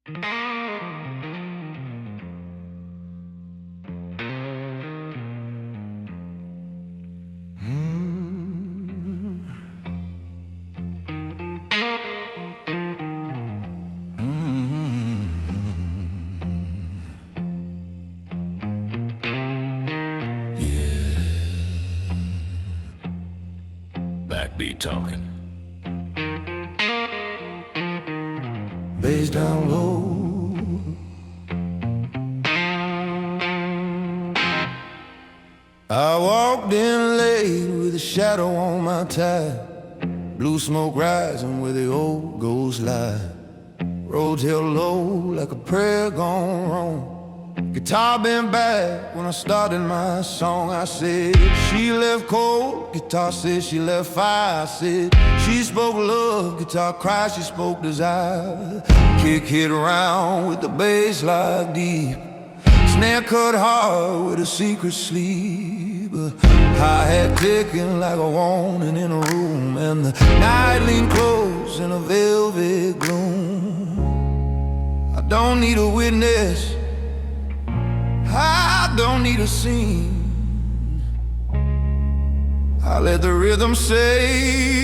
Backbeat talking. Bass down low. I walked in late with a shadow on my tie. Blue smoke rising where the old ghosts lie. Roads held low like a prayer gone wrong. Guitar bent back when I started my song. I said she left cold, guitar said she left fire. I said she spoke love, guitar cried, she spoke desire. Kick hit around with the bass like deep. Snare cut hard with a secret sleep. Hi-hat clicking like a warning in a room. And the night leaned close in a velvet gloom. I don't need a witness, I don't need a scene. I let the rhythm say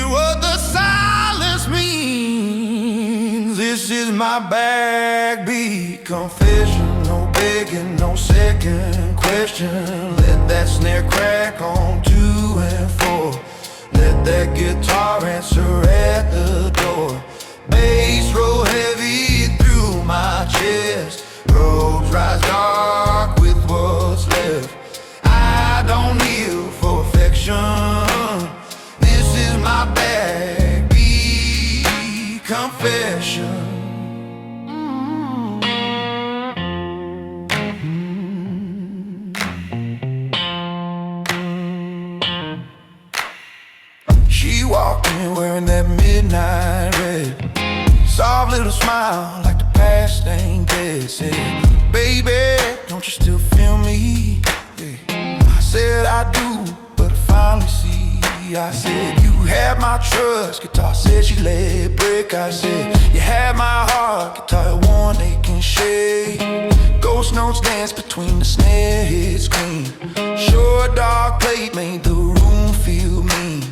what the silence means. This is my backbeat confession. No begging, no second question. Let that snare crack on 2 and 4. Let that guitar answer at the door. Bass roll heavy through my chest. Roads rise dark with what's left. I don't kneel for affection. This is my backbeat confession. She walked in wearing that midnight red. Soft little smile like the past ain't dead. Said, baby, don't you still feel me? Yeah. I said I do, but I finally see. I said you had my trust, guitar said she let it break. I said you had my heart, guitar one aching shake. Ghost notes dance between the snare hits clean. Short dark plate made the room feel mean.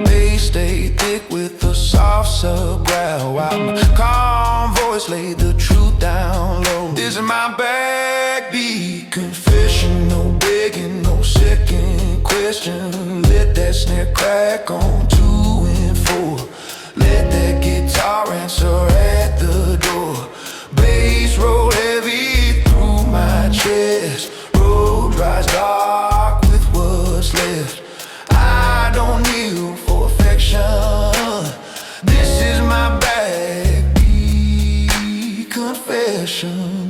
Bass stayed thick with a soft sub growl, while my calm voice laid the truth down low. This is my backbeat confession. No begging, no second question. Let that snare crack on 2 and 4. Let that guitar answer at the door. Bass roll heavy through my chest. Road rise dark with what's left. I don't kneel for affection. This is my backbeat confession.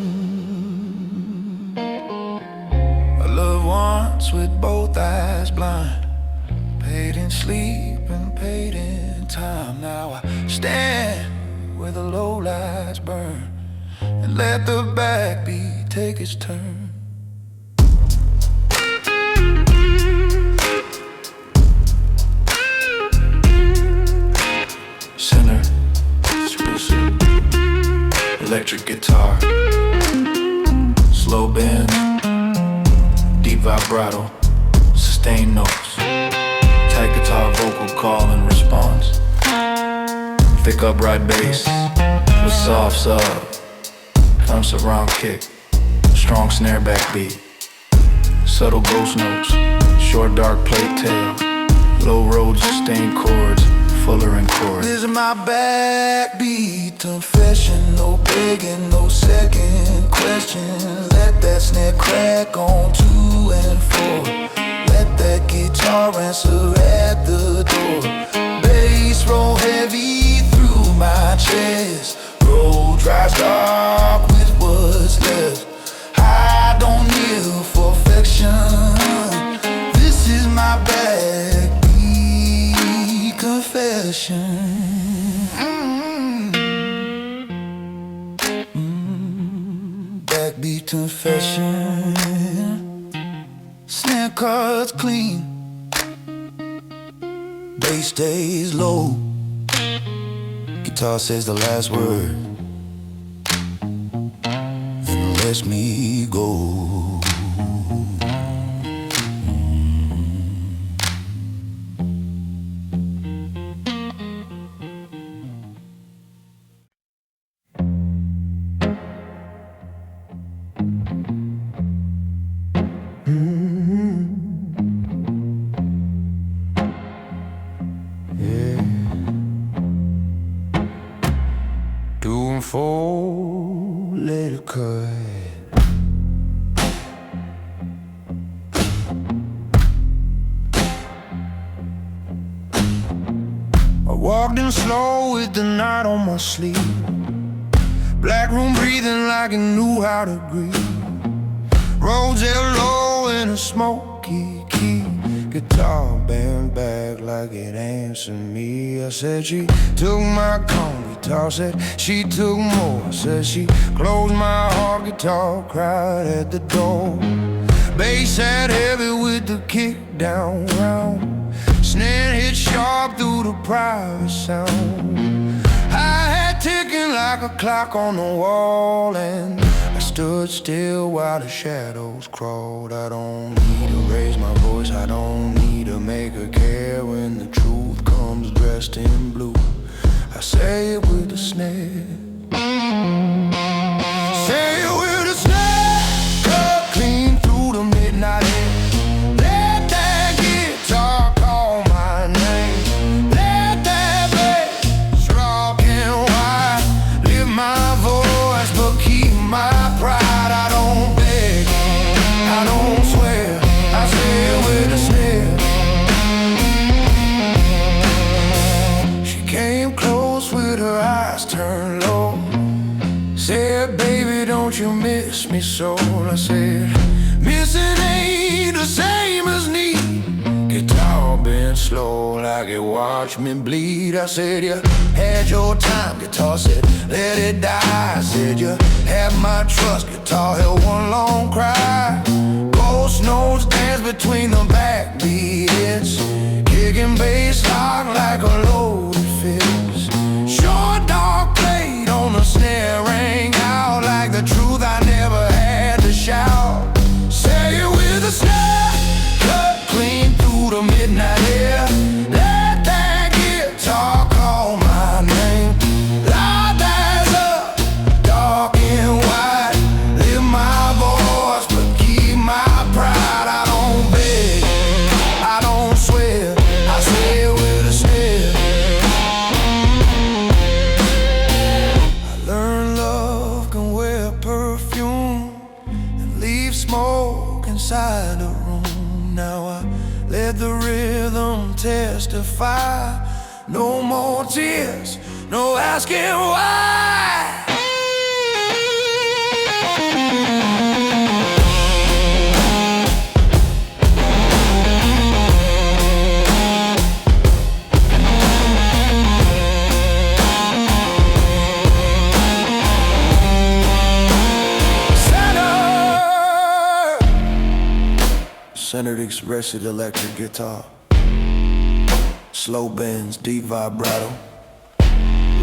I loved once with both eyes blind, paid in sleep and paid in time. Now I stand where the low lights burn and let the backbeat take its turn. Center, exclusive, electric guitar, slow bend, deep vibrato, sustained notes, tight guitar vocal call and response, thick upright bass with soft sub, come surround kick, strong snare backbeat, subtle ghost notes, short dark plate tail, low road sustained chords, fuller in chords. This is my backbeat confession. No begging, no second question. Let that snare crack on 2 and 4. Let that guitar answer at the door. Bass roll heavy through my chest. Road drives dark with what's left. I don't kneel for affection. This is my backbeat confession. Backbeat confession. Snare cards clean, bass stays low, Guitar says the last word and lets me go. Doing four little cut. I walked in slow with the night on my sleeve. Black room breathing like it knew how to grieve. Roads low in a smoky key. Guitar bent back like it answered me. I said she took my calm. Guitar said she took more. I said she closed my heart. Guitar cried at the door. Bass sat heavy with the kick down round. Snare hit sharp through the private sound. Hi-hat ticking like a clock on the wall, and I stood still while the shadows crawled. I don't need to raise my voice, I don't need to make her care when the truth comes dressed in blue. I say it with a snare. Say it with a snare. Cut clean through the midnight air. Let that guitar call my name. Let that bass rock and wide. Lift my voice but keep my pride. I don't beg, I don't swear, I say it with a snare. She came close with her eyes turned low. Said, baby, don't you miss me so? I said, missing ain't the same as need. Guitar bent slow like it watched me bleed. I said, you had your time. Guitar said, let it die. I said, you had my trust. Guitar held one long cry. Ghost notes dance between the backbeat hits. Kicking bass lock like a loaded fist. Short dark blade on the snare rang out like the truth I never had to shout. Say it with a snare. Cut clean through the midnight air. Let that guitar call my name. Light that's up, dark and white. Lift my voice but keep my pride. I don't beg, I don't swear, I say it with a snare. I learned love can wear perfume and leave smoke inside the room. Now I let the rhythm testify. No more tears, no asking why. Centered expressive electric guitar. Slow bends, deep vibrato.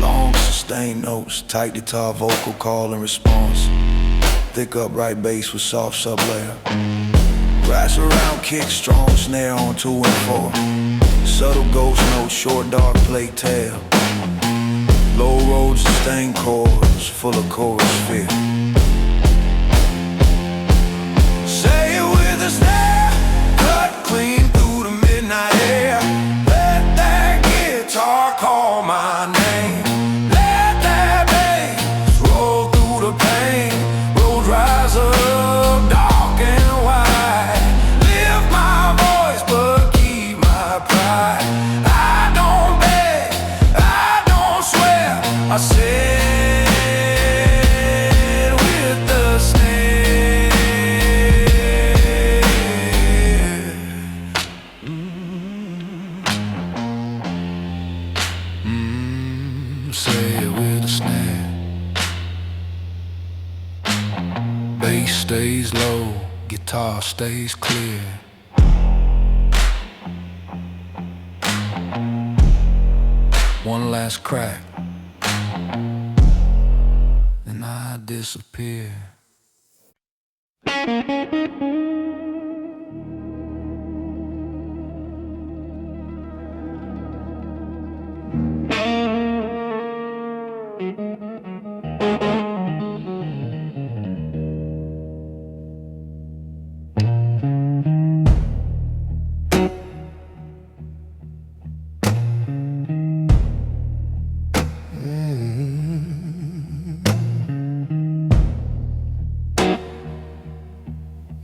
Long sustained notes, tight guitar vocal call and response. Thick upright bass with soft sublayer. Brass around kick, strong snare on 2 and 4. Subtle ghost notes, short dark plate tail. Low road sustained chords, full of chorus fear. Say it with a snare. Cut clean through the midnight air. Let that guitar call my name. Let that bass roll through the pain. Roads rise up, dark and wide. Lift my voice but keep my pride. I don't beg, I don't swear, I said with the snare. Say it with a snare. Bass stays low, guitar stays clear. One last crack, disappear.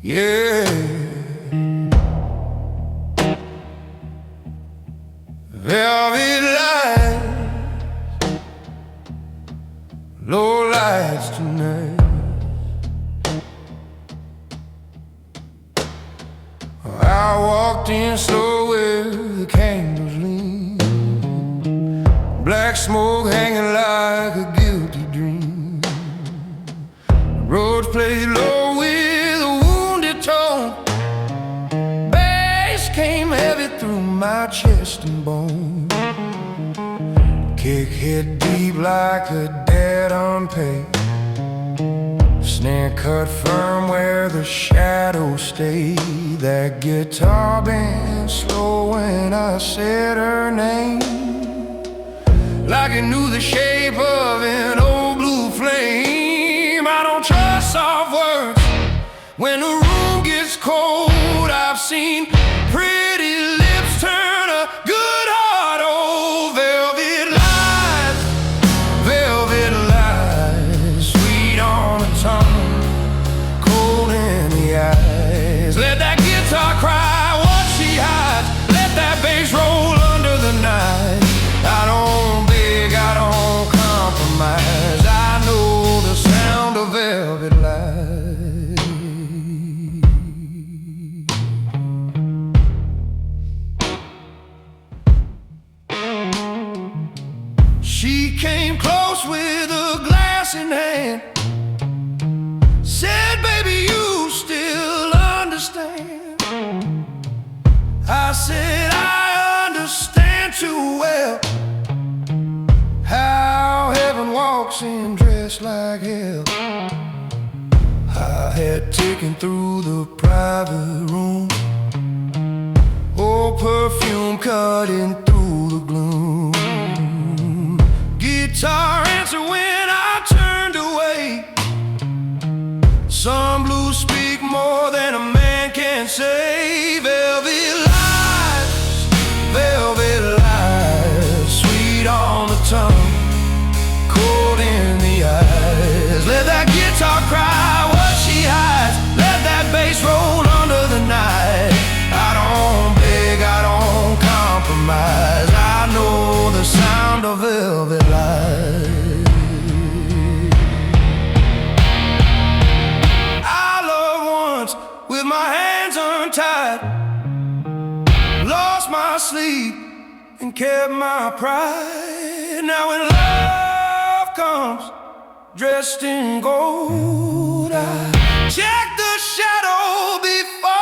Yeah, velvet lights, low lights tonight. I walked in slow where the candles lean, black smoke hanging like a guilty dream. Roads played low with a wounded tone, bass came heavy through my chest and bone. Kick hit deep like a dead unpaid, snare cut firm where the shadows stay. That guitar band slow when I said her name, like it knew the shape of an old blue flame. I don't trust soft words when the room gets cold. I've seen pretty lips turn a good heart old. Velvet lies, sweet on the tongue, cold in the eyes. Let that guitar cry what she hides, let that bass roll under the night. I don't beg, I don't compromise, I know the sound of velvet lies. She came close with a glass in hand, said, baby, you still understand. I said, I understand too well how heaven walks in dressed like hell. I had taken through the private room, old perfume cutting through the gloom. Guitar answered when I turned away. Some blues speak more than a man can say. Velvet lies, sweet on the tongue, cold in the eyes. Let that guitar cry what she hides, let that bass roll under the night. I don't beg, I don't compromise, I know the sound of velvet lies. With my hands untied, lost my sleep and kept my pride. Now when love comes dressed in gold, I check the shadow before.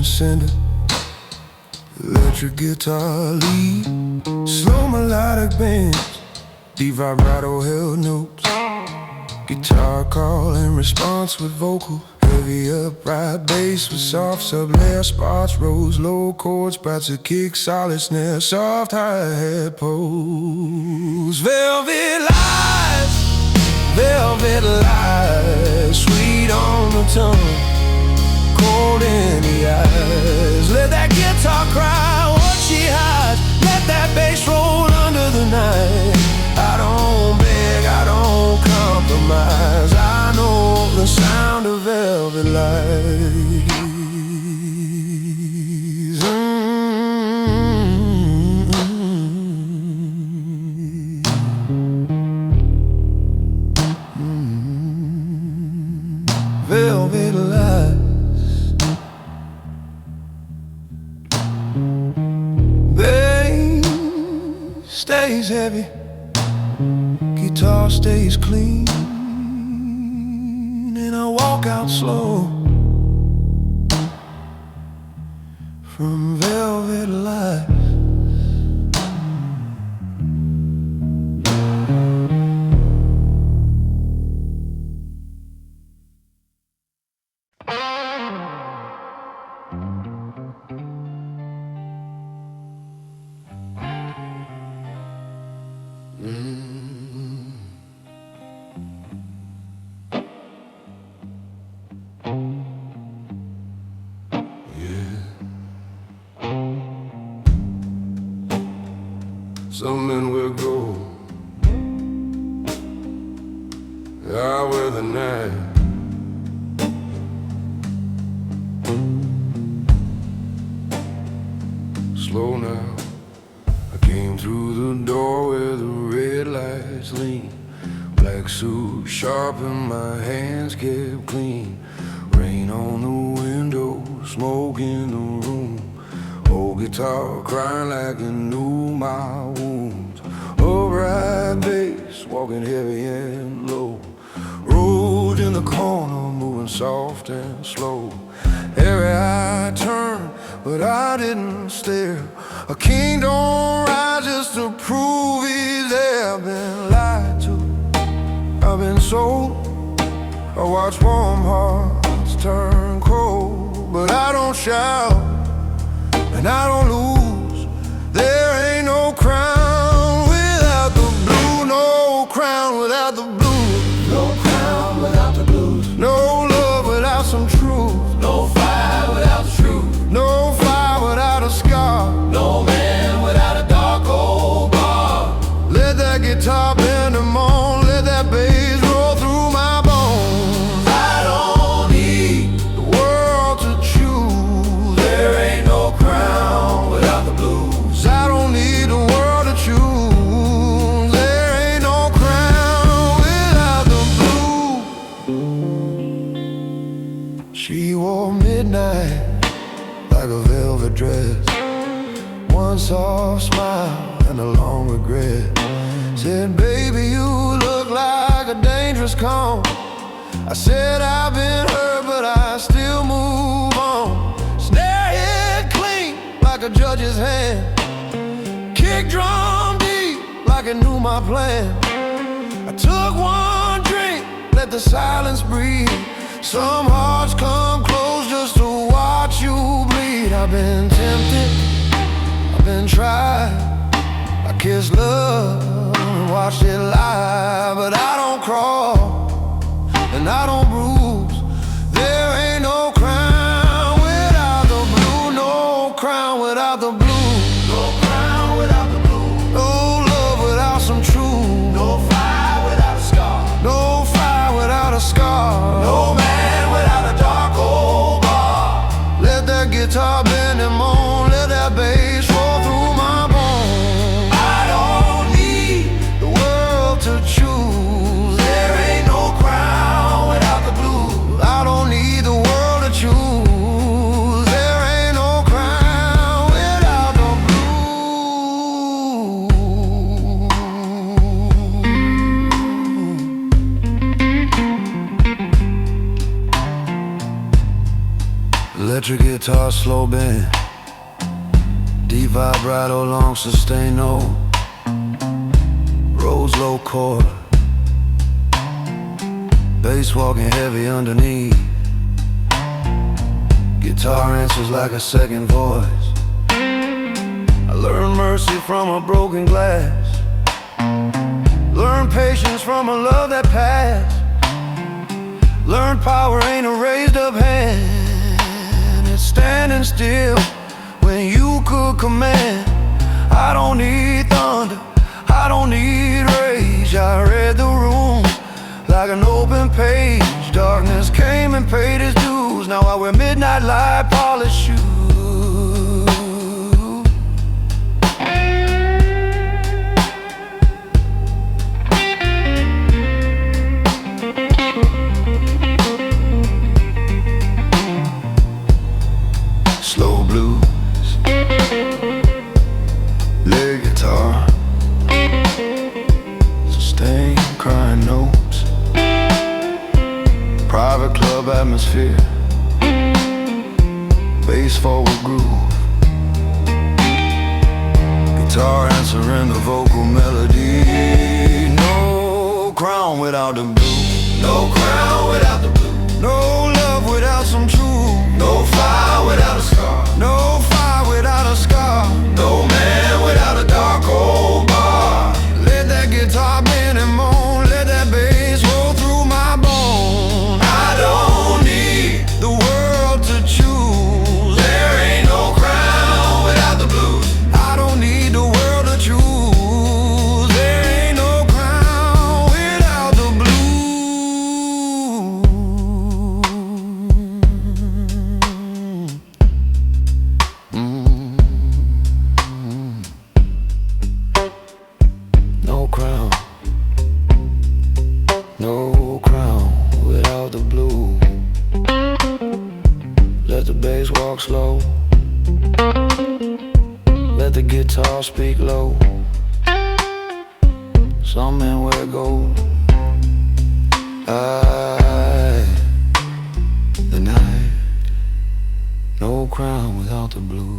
Sender, electric guitar lead, slow melodic bends, deep vibrato held notes, guitar call and response with vocal, heavy upright bass with soft sub-layer spots, rose low chords, sprouts a kick, solid snare, soft hi-hat pose. Velvet lies, sweet on the tongue, cold in the eyes. Let that guitar cry what she hides, let that bass roll under the night. I don't beg, I don't compromise, I know the sound of velvet lies. stays heavy, guitar stays clean, and I walk out slow from velvet lights. Some men will go out with the night. Slow now, I came through the door where the red lights lean. Black suit sharp and my hands kept clean. Rain on the window, smoke in the room. Old guitar crying like it knew my wounds. Upright bass, walking heavy and low. Road in the corner, moving soft and slow. Every eye turned, but I didn't stare. A king don't rise just to prove he's there. I've been lied to, I've been sold. I watch warm hearts turn cold, but I don't shout and I don't lose. There ain't no crown without the blue, no crown without the blues, no crown without the blues, no love without some truth, no fire without the truth, no fire without a scar, no man without a dark old bar. Let that guitar bend them on, let that bass roll through my bones. I don't need the world to choose. There ain't no crown without the blues. I don't need the world to choose. There ain't no crown without the blues. She wore midnight like a velvet dress, one soft smile and a long regret. Said, baby, you look like a dangerous calm. I said, I've been hurt, but I still move on. Snare hit clean like a judge's hand, kick drum deep like it knew my plan. I took one drink, let the silence breathe. Some hearts come close just to watch you bleed. I've been tempted, I've been tried. I kissed love and watched it lie, but I don't crawl and I don't bruise. There ain't no crown without the blue, no crown without the blue, no crown without the blue, no love without some truth, no fire without a scar, no fire without a scar, no man without a dark old bar. Let that guitar bend and moan, let that bass roll through my bones. I don't need the world to choose. There ain't no crown without the blues. I don't need the world to choose. There ain't no crown without the blues. Electric guitar, slow bend, deep vibrato, long sustain note, rose low chord, bass walking heavy underneath. Guitar answers like a second voice. I learned mercy from a broken glass, learned patience from a love that passed, learned power ain't a raised up hand, it's standing still when you could command. I don't need thunder, I don't need rage. I read the room like an open page. Darkness came and paid its dues. Now I wear midnight light polished shoes. Slow blues, lead guitar, notes, private club atmosphere, bass forward groove, guitar answering the vocal melody. No crown without the blue, No crown without the blue, no love without some truth, no fire without a scar, no fire without a scar, no man without a dark old bar. let that guitar bend and moan, let that bass roll through my bones. I don't need, The world to choose, there ain't no crown without the blues. I don't need the world to choose. There ain't no crown without the blue. No crown, no crown without the blue. Let the bass walk slow, let the guitar speak low. Some men wear gold. The night, no crown without the blue.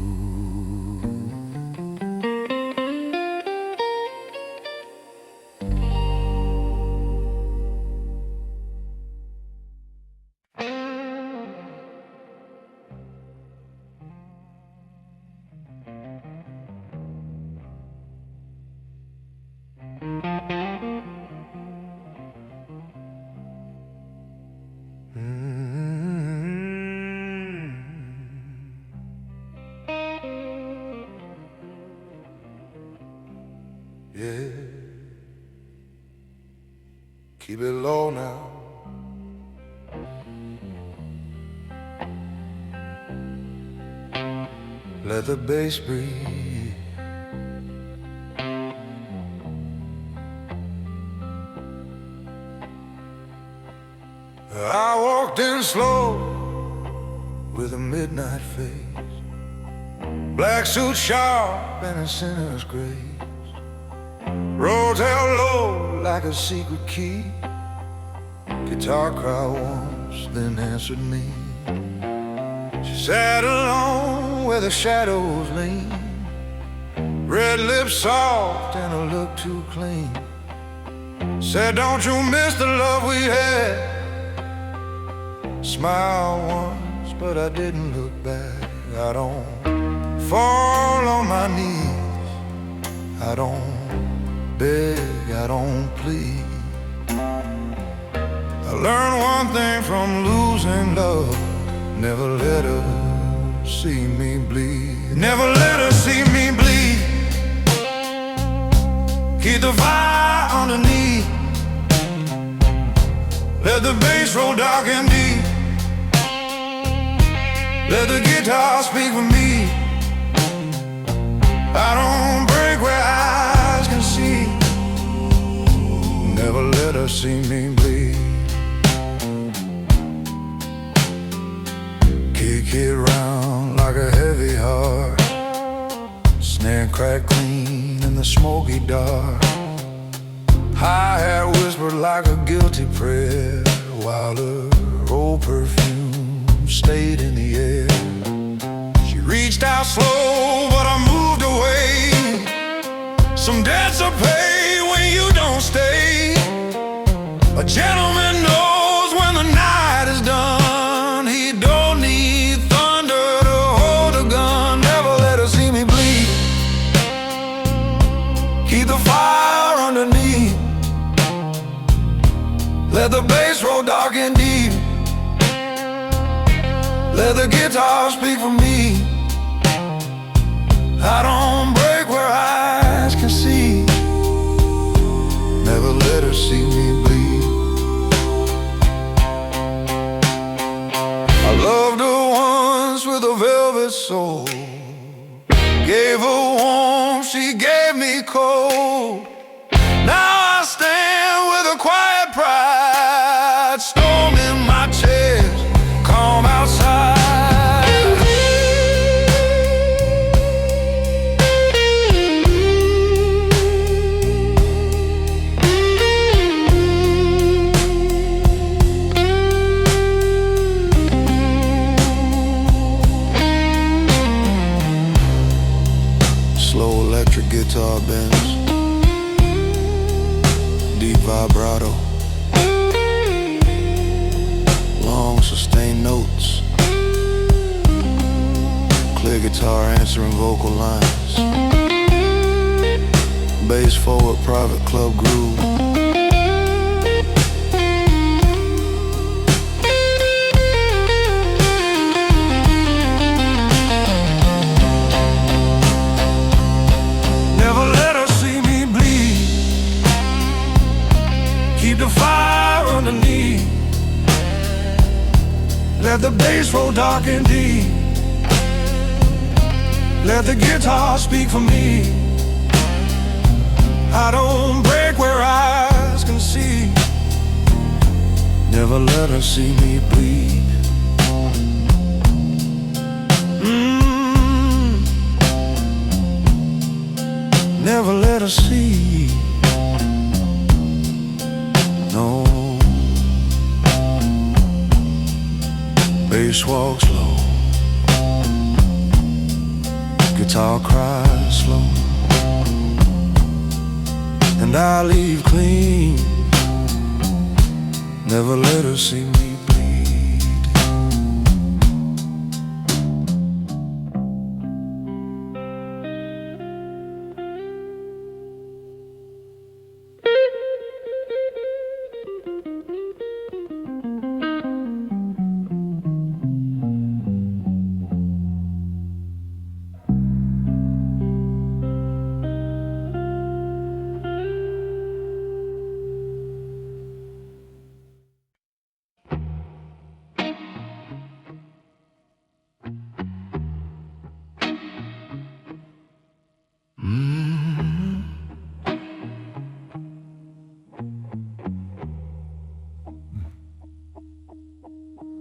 Yeah, keep it low now. Let the bass breathe. I walked in slow with a midnight face, black suit sharp and a sinner's grace. Roads held low like a secret key. Guitar cried once, then answered me. She sat alone where the shadows lean, red lips soft and a look too clean. Said, don't you miss the love we had? Smiled once, but I didn't look back. I don't fall on my knees, I don't beg, I don't plead. I learned one thing from losing love: never let her see me bleed. Never let her see me bleed. Keep the fire underneath. Let the bass roll dark and deep. Let the guitar speak for me. I don't break where eyes can see. Never let her see me bleed. Kick it round like a heavy heart, snare crack clean in the smoky dark. Hi-hat whispered like a guilty prayer, while her old perfume stayed in the air. She reached out slow, but I moved away. Some debts are paid when you don't stay. A gentleman knows when the night is done. He don't need thunder to hold a gun. Never let her see me bleed. Keep the fire underneath. Let the bass roll dark and deep. Let the guitar speak for me. I don't break where eyes can see. Never let her see me bleed. I loved her once with a velvet soul. Gave her warmth, she gave me cold. Now I stand with a quiet pride, storm in my chest, calm outside. guitar answering vocal lines, bass forward, private club groove. Never let her see me bleed. Keep the fire underneath. Let the bass roll dark and deep. Let the guitar speak for me. I don't break where eyes can see. Never let her see me bleed. Never let her see. No. Bass walks low, guitar cries slow, and I leave clean. Never let her see me bleed.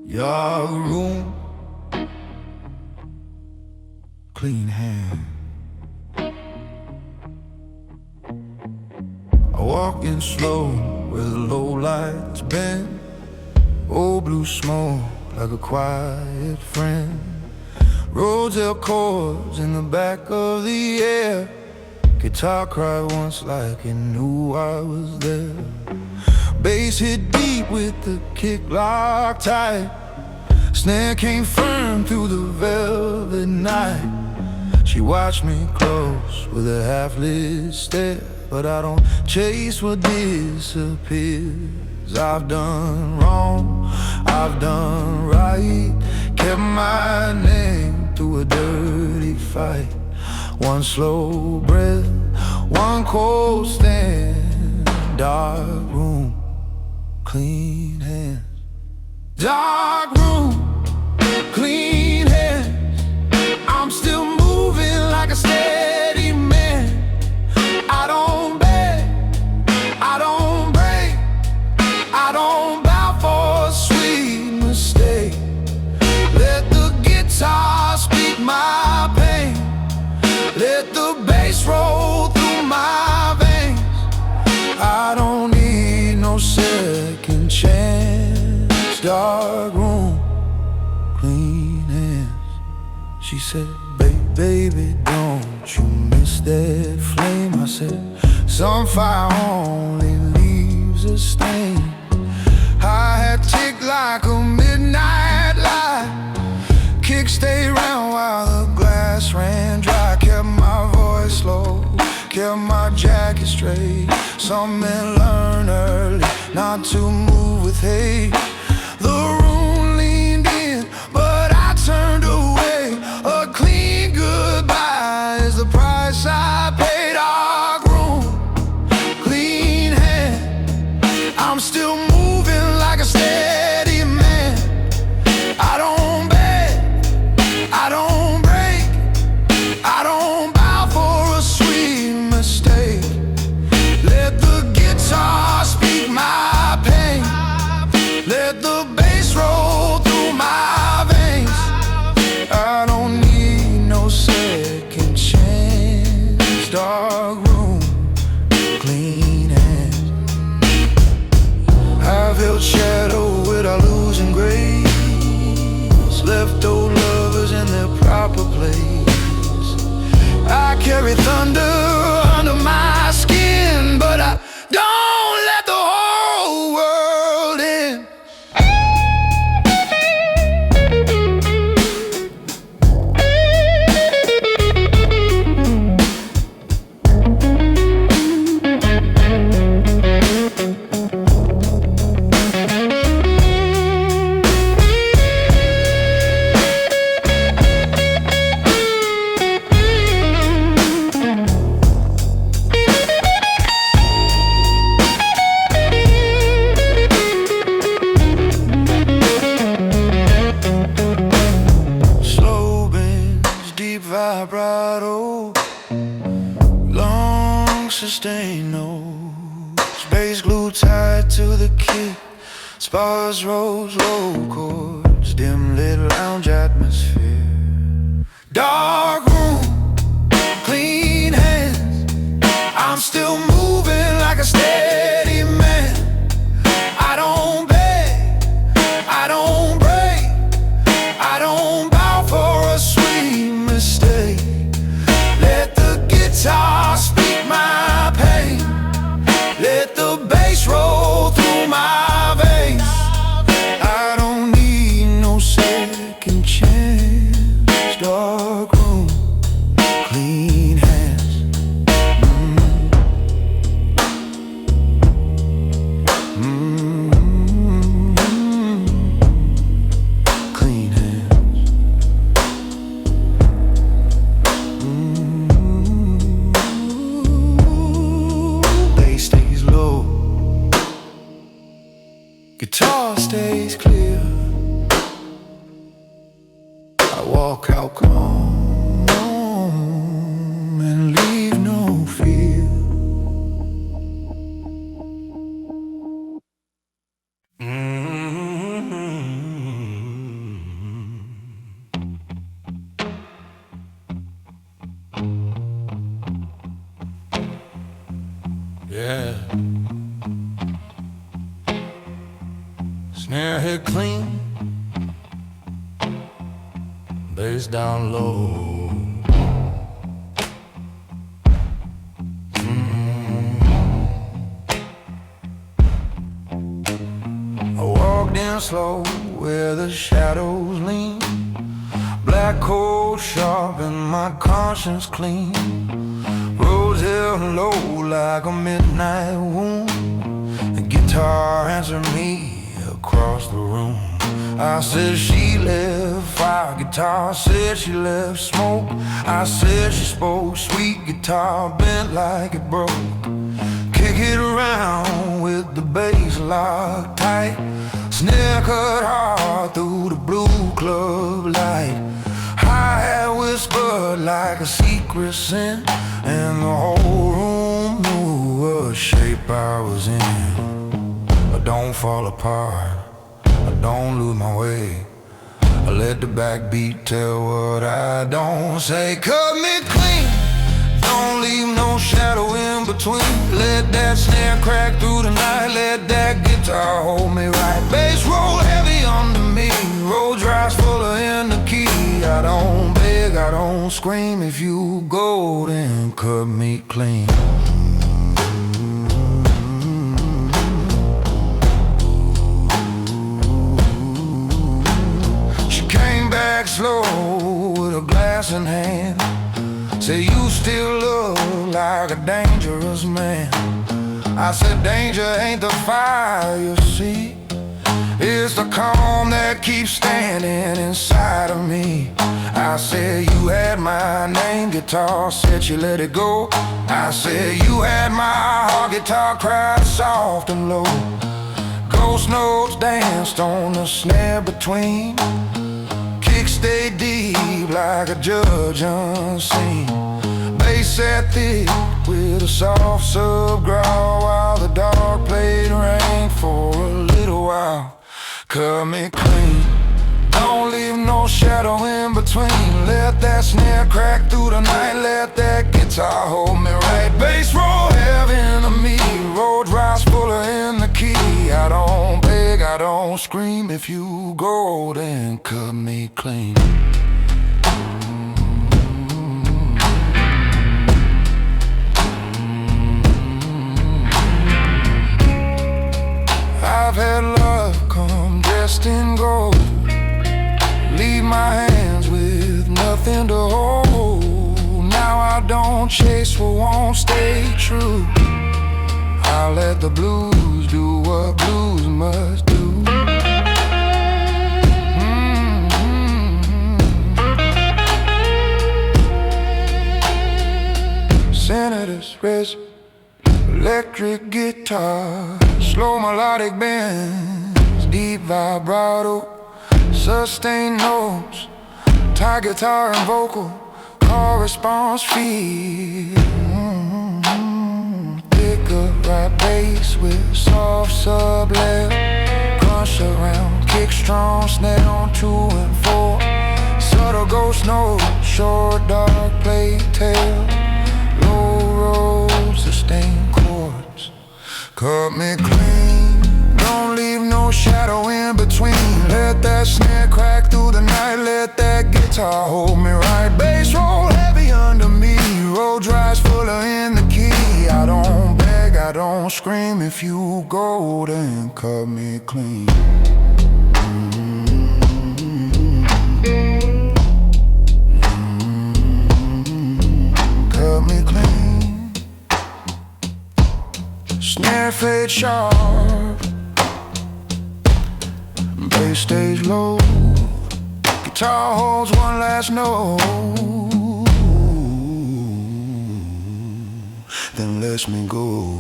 Your room, clean hand. I walk in slow where the low lights bend. Old blue smoke like a quiet friend. Roadtail chords in the back of the air. Guitar cried once like it knew I was there. Bass hit deep with the kick locked tight. Snare came firm through the velvet night. She watched me close with a half-lit stare, but I don't chase what disappears. I've done wrong, I've done right. Kept my name through a dirty fight. One slow breath, one cold stand. Dark room, clean hands. Dark room, clean hands. I'm still moving like a steady man. I don't beg, I don't break, I don't bow for a sweet mistake. Let the guitar speak my pain. Let the bass roll through my veins. I don't need no second chance. Dark room, clean hands. She said, baby, don't you miss that flame? I said, some fire only leaves a stain. I had ticked like a midnight light. Kick stayed round while the glass ran dry. Kept my voice low, kept my jacket straight. Some men learn early not to move with hate. The room leaned in, but I turned away. A clean goodbye is the price I paid. Dark room, clean hand. I'm still moving like a steady man. I don't beg, I don't break, I don't bow for a sweet mistake. Let the guitar speak my pain. Let the bass roll through my veins. I don't need no second chance. Dark room, clean hands. I Space glue tied to the kick, spars rose low chords, dim lit lounge atmosphere. Dark room, clean hands, I'm still moving like a steady man. I don't beg, I don't break, I don't bow for a sweet mistake. Let the guitar speak my pain, let the bass roll through my veins. I don't need no second chance. Dark room, clean hands. Clean hands. Bass stays low, guitar stays clear. I walk out calm and leave no fear. Yeah. Snare hit clean, bass down low. I walked in slow where the shadows lean, black cold sharp and my conscience clean. Rose held low like a midnight wound. The guitar answered me across the room. I said she left fire, guitar said she left smoke. I said she spoke, sweet guitar bent like it broke. Kick it around with the bass locked tight, snare cut hard through the blue club light. Hi-hat whispered like a secret sin, and the whole room knew what shape I was in. I don't fall apart, I don't lose my way, I let the backbeat tell what I don't say. Cut me clean, don't leave no shadow in between. Let that snare crack through the night, let that guitar hold me right. Bass roll heavy under me, road drives full of in the key. I don't beg, I don't scream, if you go then cut me clean. She came back slow with a glass in hand, say you still look like a dangerous man. I said danger ain't the fire you see, it's the calm that keeps standing inside of me. I said you had my name, guitar said you let it go. I said you had my heart, guitar cried soft and low. Ghost notes danced on the snare between, kicks stayed deep like a judge unseen. Bass sat thick with a soft sub-growl, while the dark played rain for a little while. Cut me clean, don't leave no shadow in between. Let that snare crack through the night, let that guitar hold me right. Bass roll heavy into me, road drives full of in the key. I don't beg, I don't scream, if you go then cut me clean. I've had love come dressed in gold, leave my hands with nothing to hold. Now I don't chase what won't stay true, I let the blues do what blues must do. Senator's rest, electric guitar, slow melodic bends, deep vibrato, sustained notes, tie guitar and vocal, corresponds feel. Thicker with soft sub-left. Crunch around, kick strong, snare on 2 and 4. Subtle ghost note, short dark plate tail. Low roll, sustained chords. Cut me clean, don't leave no shadow in between. Let that snare crack through the night, let that guitar hold me right. Bass roll heavy under me, road dries fuller in the key. I don't beg, I don't scream, if you go then cut me clean. Cut me clean. Snare fade sharp, bass stays low, guitar holds one last note, then lets me go.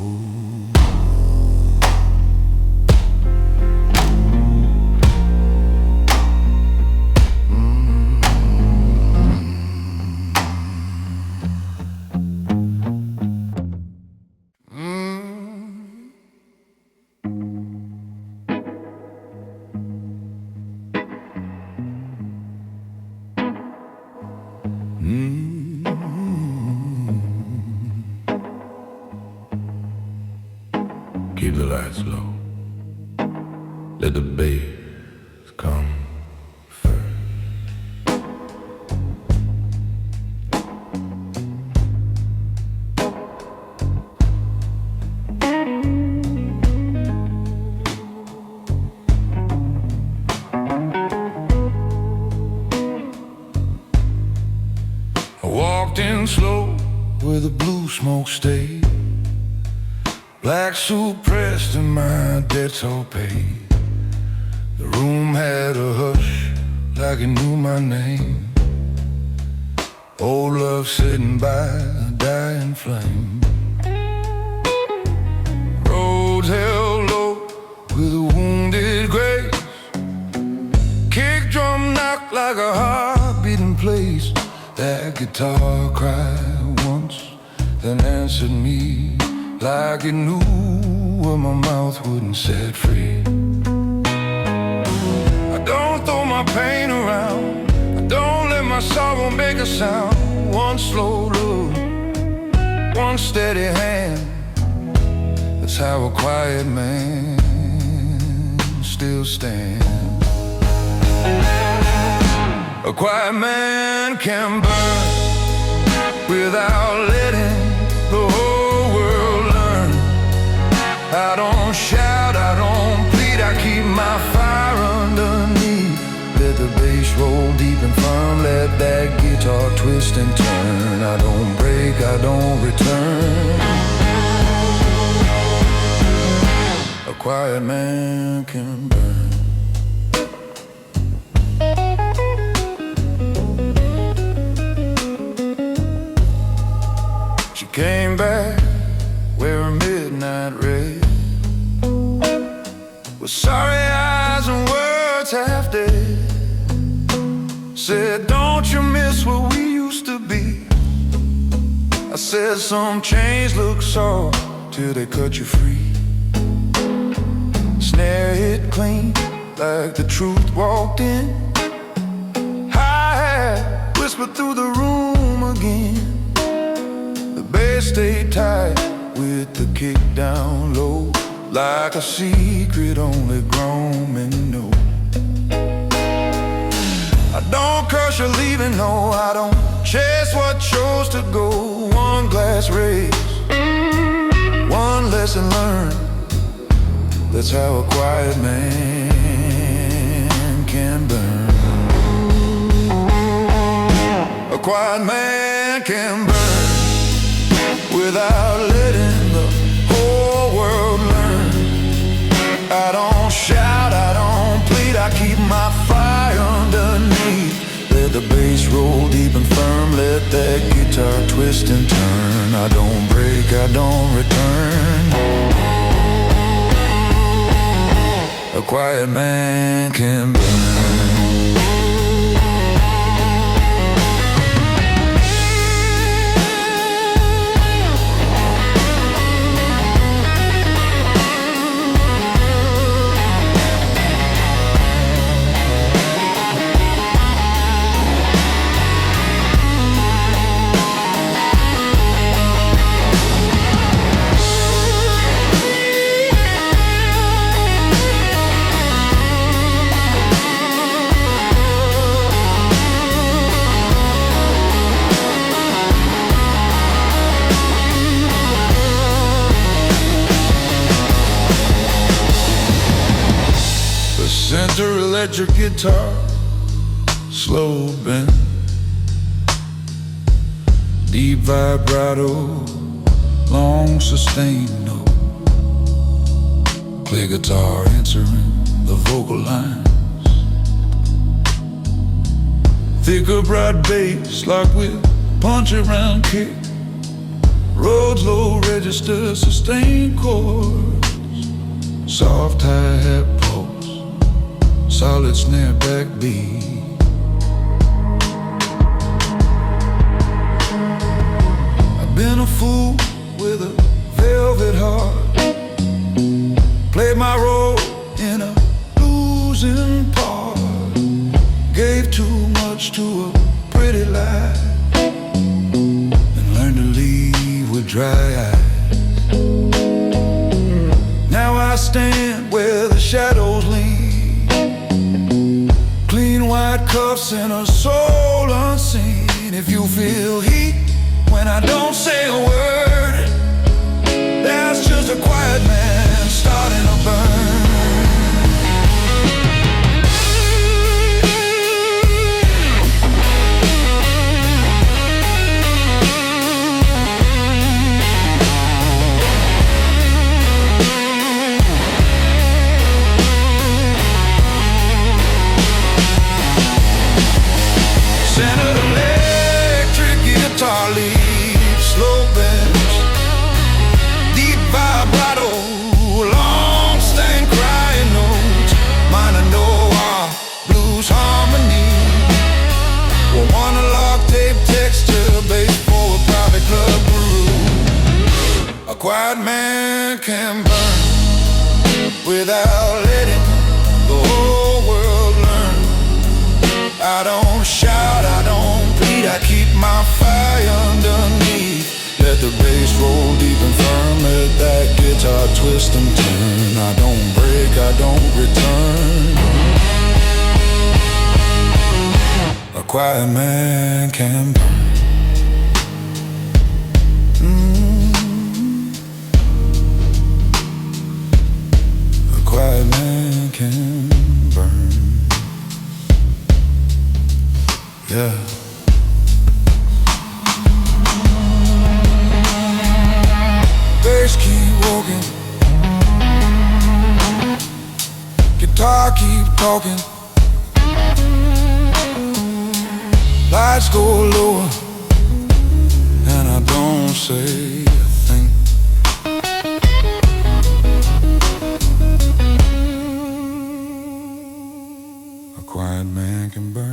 Keep the lights low. Let the bass come first. I walked in slow where the blue smoke stayed. Black suit pressed and my debts all paid. The room had a hush like it knew my name. Old love sitting by a dying flame. Roads held low with a wounded grace. Kick drum knocked like a heart beating place. That guitar cried once, then answered me like it knew what my mouth wouldn't set free. I don't throw my pain around, I don't let my sorrow make a sound. One slow look, one steady hand, that's how a quiet man still stands. A quiet man can burn without letting the whole world learn. I don't shout, I don't plead, I keep my fire underneath. Let the bass roll deep and firm, let that guitar twist and turn. I don't break, I don't return. A quiet man can burn. She came back wearing midnight red, with sorry eyes and words half dead. Said, don't you miss what we used to be? I said, some chains look soft till they cut you free. Snare hit clean like the truth walked in. Hi-hat whispered through the room again. The bass stayed tight with the kick down low, like a secret only grown men know. I don't curse you leaving, no, I don't chase what chose to go. One glass raise, one lesson learned, that's how a quiet man can burn. A quiet man can burn without letting the whole world learn. I don't shout, I don't plead, I keep my fire underneath. Let the bass roll deep and firm, let that guitar twist and turn. I don't break, I don't return. A quiet man can burn. winter electric guitar, slow bend, deep vibrato, long sustained note, clear guitar answering the vocal lines, thicker bright bass locked with punch around kick, Rhodes low register sustained chords, soft hi-hat pulse, solid snare backbeat. I've been a fool with a velvet heart, played my role in a losing part, gave too much to a pretty lie, and learned to leave with dry eyes. Now I stand where the shadows lean, clean white cuffs and a soul unseen. If you feel heat when I don't say a word, that's just a quiet man starting a burn. Centered electric guitar lead, slow bends, deep vibrato, long stand crying notes, minor noir, blues harmony, one lock tape texture, bass for a private club groove. A quiet man can burn without letting the whole world learn. I don't shout, I don't bleed, I keep my fire underneath. Let the bass roll deep and firm, let that guitar twist and turn. I don't break, I don't return. A quiet man can burn. A quiet man can burn. Yeah. Bass keep walking, guitar keep talking, lights go lower, and I don't say a thing. A quiet man can burn.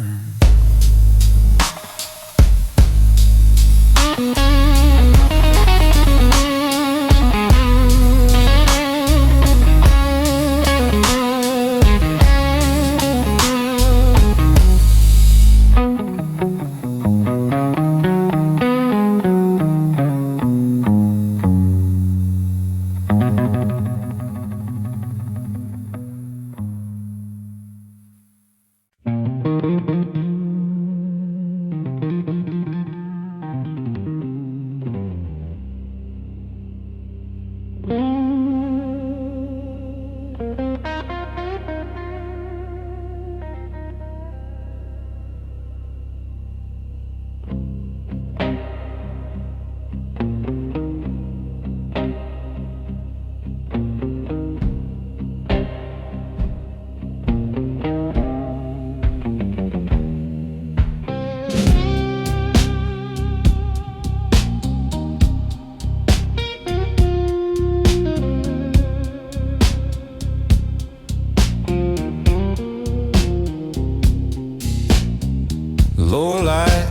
Low light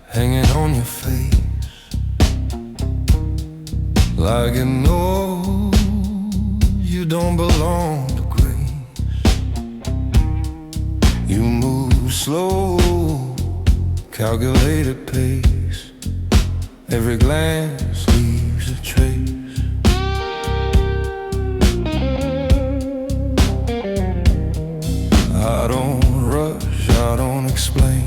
hanging on your face, like you know you don't belong to grace. You move slow, calculated pace, every glance leaves a trace. I don't rush, I don't explain.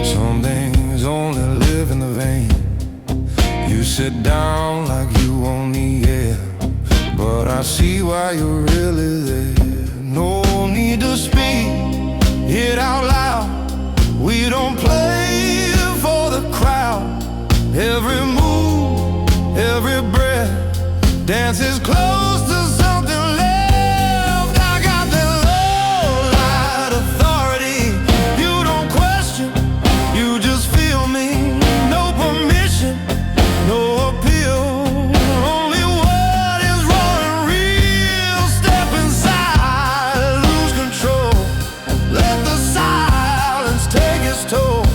Some things only live in the vein. You sit down like you own the air, but I see why you're really there. no need to speak it out loud. We don't play for the crowd. Every move, every breath dances close to something left. I got that low light authority. You don't question, you just feel me. No permission, no appeal. Only what is raw and real. Step inside, lose control. Let the silence take its toll.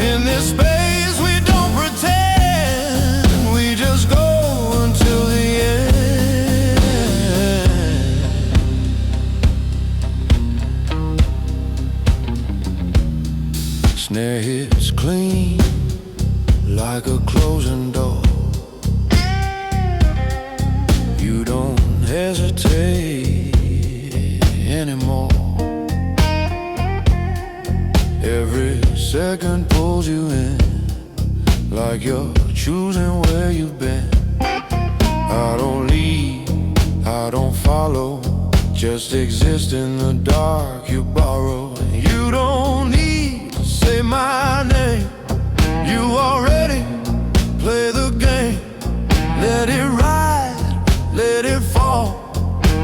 In this space we don't pretend. We just go until the end. Snare hits clean like a closing door. You don't hesitate anymore. Every second pulls you in, like you're choosing where you've been. I don't lead, I don't follow, just exist in the dark you borrow. You don't need to say my name, you already play the game. Let it ride, let it fall.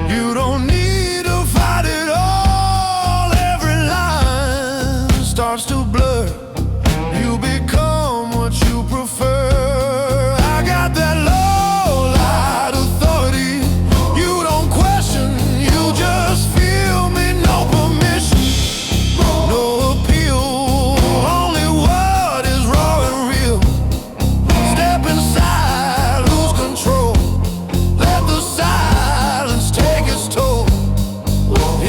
You don't need to fight it all. Every line starts to blur. You become what you prefer. I got that low light authority. You don't question, you just feel me. No permission, no appeal. Only what is raw and real. Step inside, lose control. Let the silence take its toll.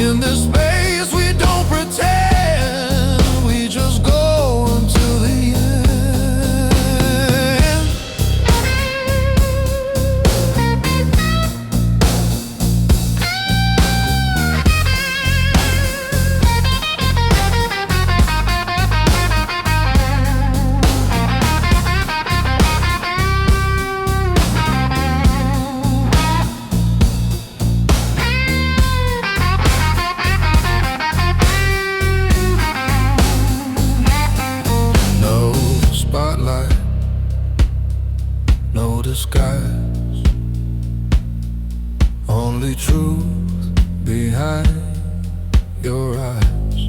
In this space we don't pretend. We just go until the end. No spotlight, no disguise, only truth behind your eyes.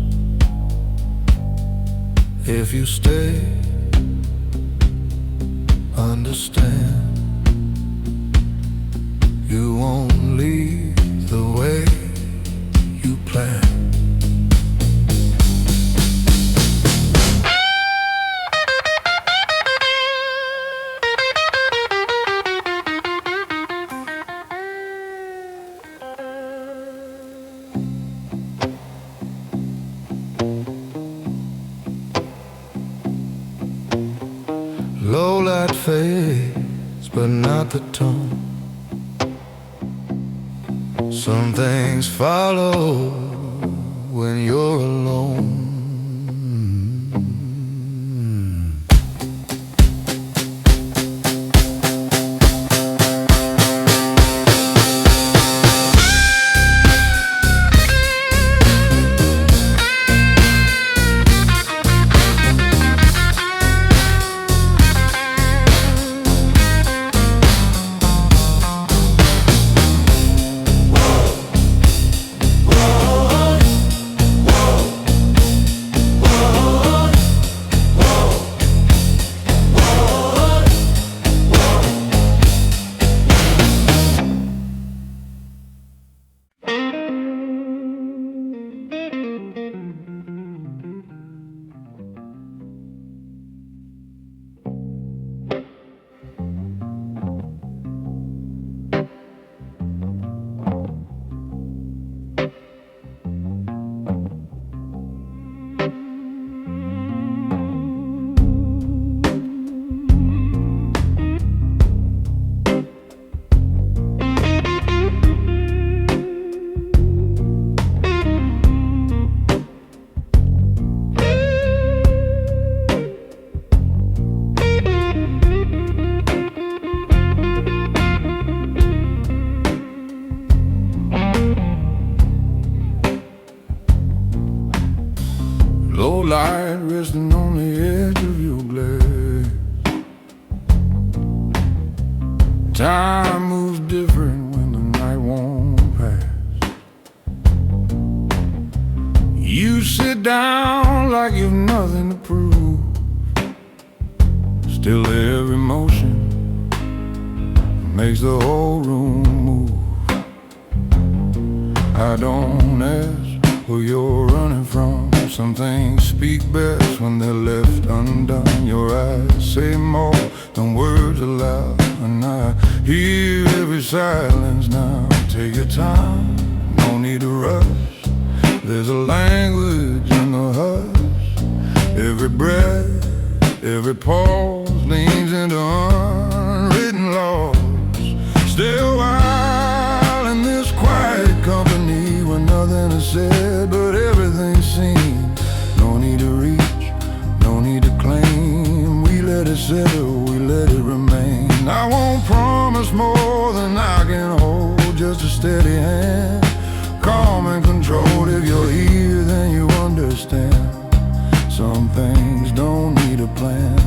If you stay, understand, you won't leave the way you planned. Low light fades, but not the tone. Some things follow when you're alone. down like you've nothing to prove. Still every motion makes the whole room move. I don't ask who you're running from. Some things speak best when they're left undone. Your eyes say more than words aloud, and I hear every silence now. Take your time, no need to rush. There's a language in the hush. Every breath, every pause leans into unwritten laws. Stay a while in this quiet company where nothing is said but everything's seen. No need to reach, no need to claim. We let it settle, we let it remain. I won't promise more than I can hold, just a steady hand, calm and controlled. If you're here, then you understand. Some things don't need a plan.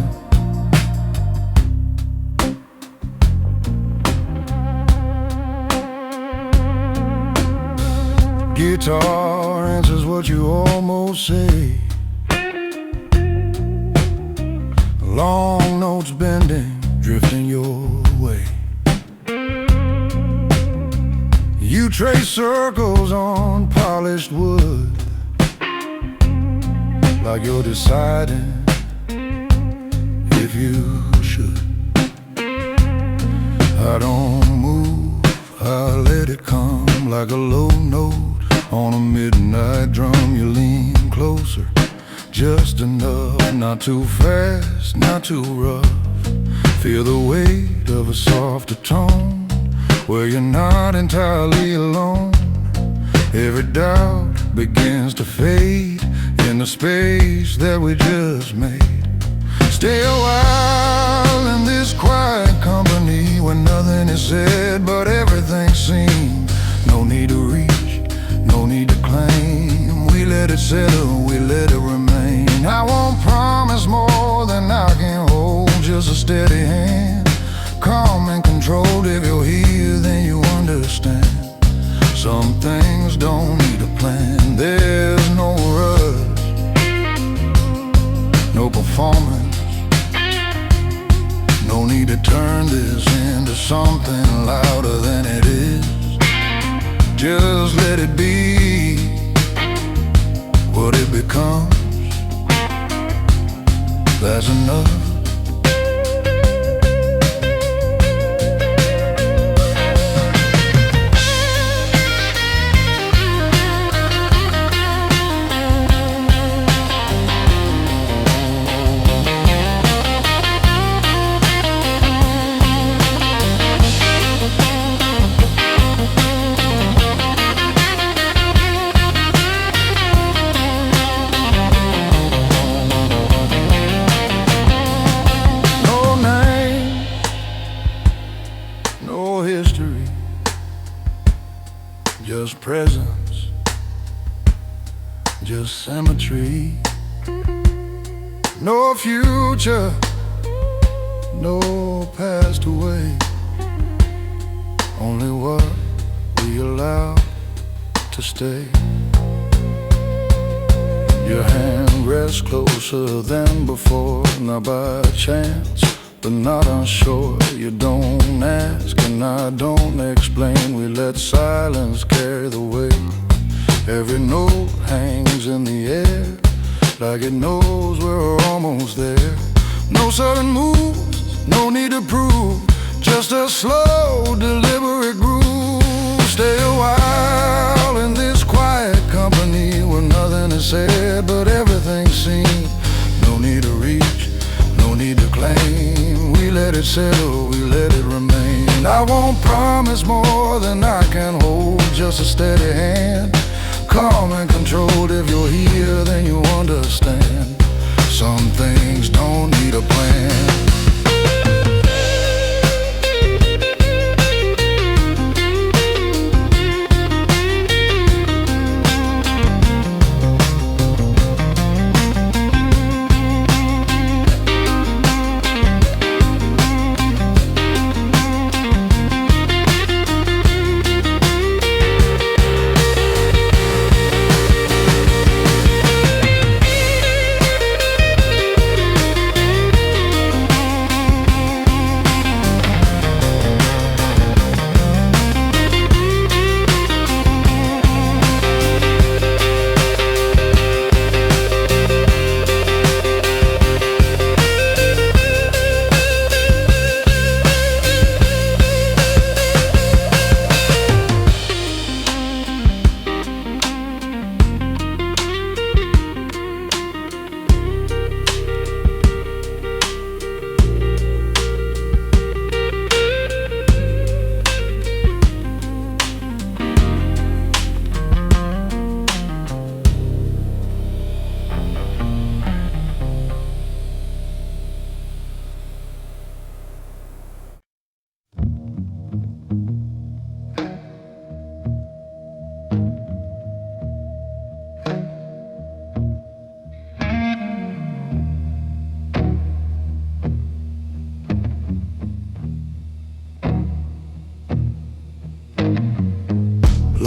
Guitar answers what you almost say. Long notes bending, drifting your way. You trace circles on polished wood, like you're deciding if you should. I don't move, I let it come like a low note on a midnight drum. You lean closer, just enough, not too fast, not too rough. Feel the weight of a softer tone, where you're not entirely alone. Every doubt begins to fade in the space that we just made. Stay a while in this quiet company where nothing is said but everything's seen. No need to reach, no need to claim. We let it settle, we let it remain. I won't promise more than I can hold, just a steady hand, calm and controlled. If you're here, then you understand. Some things don't need a plan. There's no rush, no performance. No need to turn this into something louder than it is. Just let it be what it becomes. That's enough. History, just presence, just symmetry. No future, no past away. Only what we allow to stay. Your hand rests closer than before, not by chance, but not unsure. You don't ask and I don't explain. We let silence carry the weight. Every note hangs in the air, like it knows we're almost there. No sudden moves, no need to prove, just a slow, deliberate groove. Stay a while in this quiet company where nothing is said but everything's seen. No need to reach, no need to claim. We let it settle, we let it remain. I won't promise more than I can hold, just a steady hand, calm and controlled. If you're here, then you understand. Some things don't need a plan.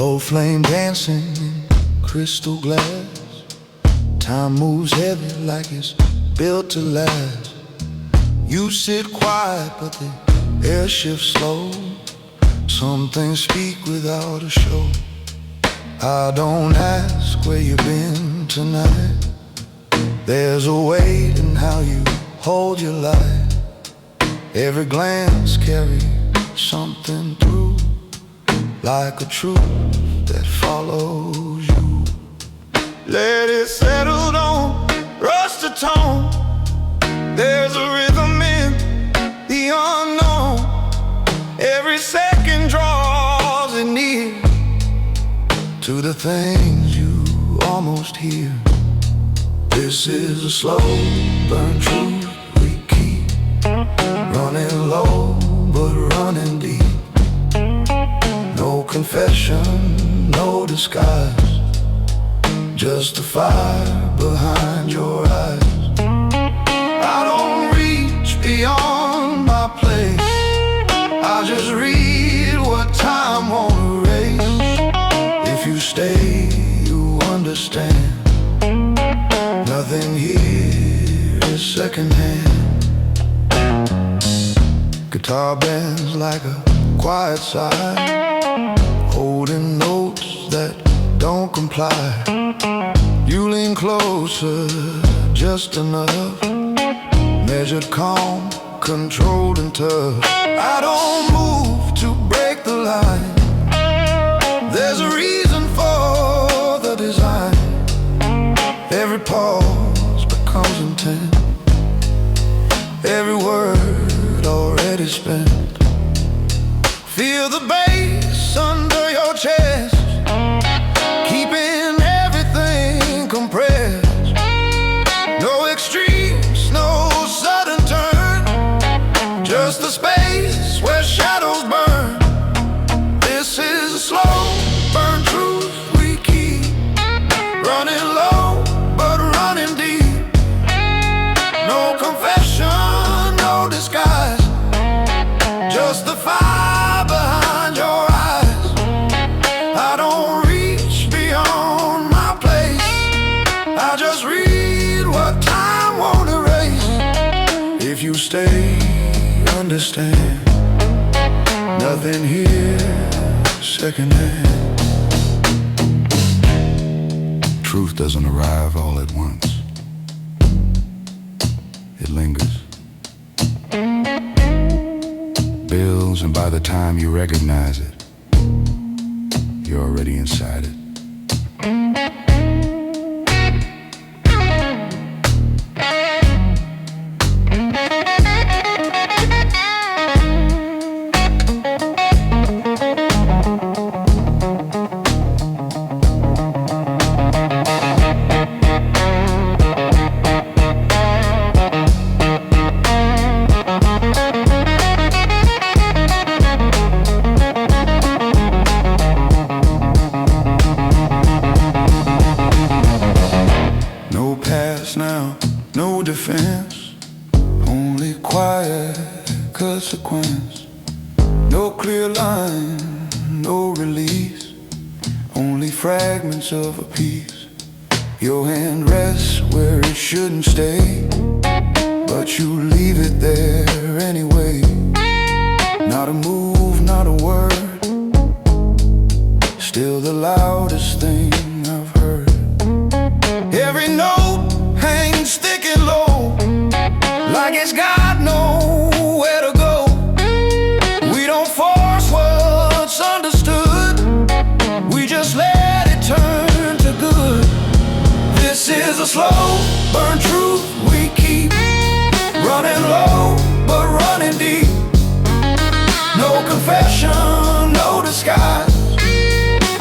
low flame dancing in crystal glass. Time moves heavy like it's built to last. You sit quiet but the air shifts slow. Some things speak without a show. I don't ask where you've been tonight. There's a weight in how you hold your light. Every glance carries something through, like a truth that follows you. Let it settle, don't rush the tone. There's a rhythm in the unknown. Every second draws it near to the things you almost hear. This is a slow burn truth we keep, running low but running deep. No confession, no disguise, just the fire behind your eyes. I don't reach beyond my place, I just read what time won't erase. If you stay, you understand. Nothing here is secondhand. Guitar bends like a quiet sigh, holding notes that don't comply. You lean closer, just enough, measured calm, controlled and tough. I don't move to break the line. There's a reason for the design. Every pause becomes intent, every word already spent. Feel the bass under your chest, keeping everything compressed. No extremes, no sudden turn, just the space where shadows burn. This is a slow burn truth we keep, running low but running deep. No confession, no disguise, just the fire behind your eyes. I don't reach beyond my place, I just read what time won't erase. If you stay, understand. Nothing here secondhand. Truth doesn't arrive all at once, it lingers, builds, and by the time you recognize it, you're already inside it. Now, no defense, only quiet consequence. No clear line, no release, only fragments of a piece. Your hand rests where it shouldn't stay, but you leave it there anyway. Not a move, not a word, still the loudest thing I've heard. Every note hangs thick and low, like it's got nowhere to go. We don't force what's understood, we just let it turn to good. This is a slow burn truth we keep, running low but running deep. No confession, no disguise,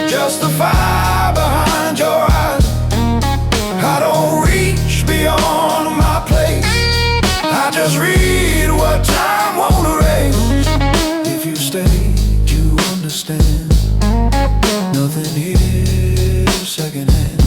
just the fire behind your eyes. I don't reach beyond my place, I just read what time won't erase. If you stay, you understand. Nothing here is secondhand.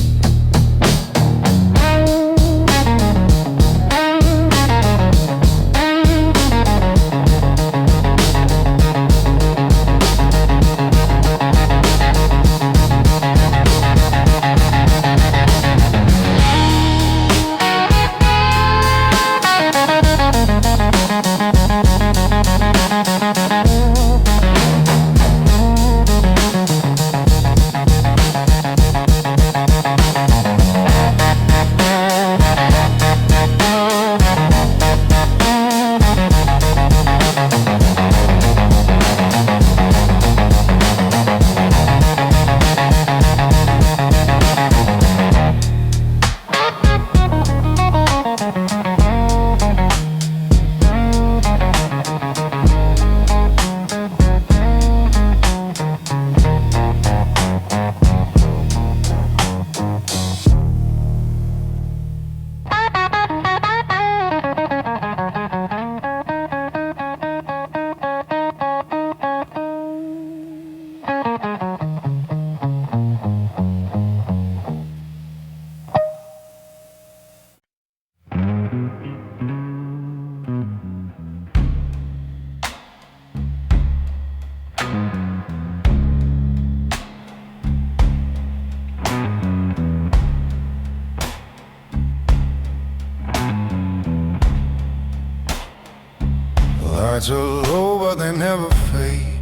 Lights are low, but they never fade.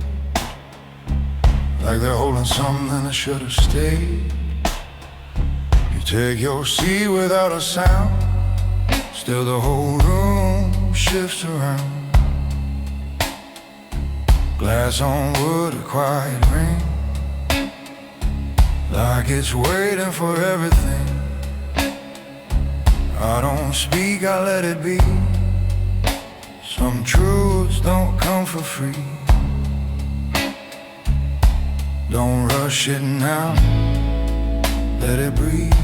Like they're holding something that should have stayed. You take your seat without a sound, still the whole room shifts around. Glass on wood, a quiet ring, like it's waiting for everything. I don't speak, I let it be. Some truths don't come for free. Don't rush it now, let it breathe.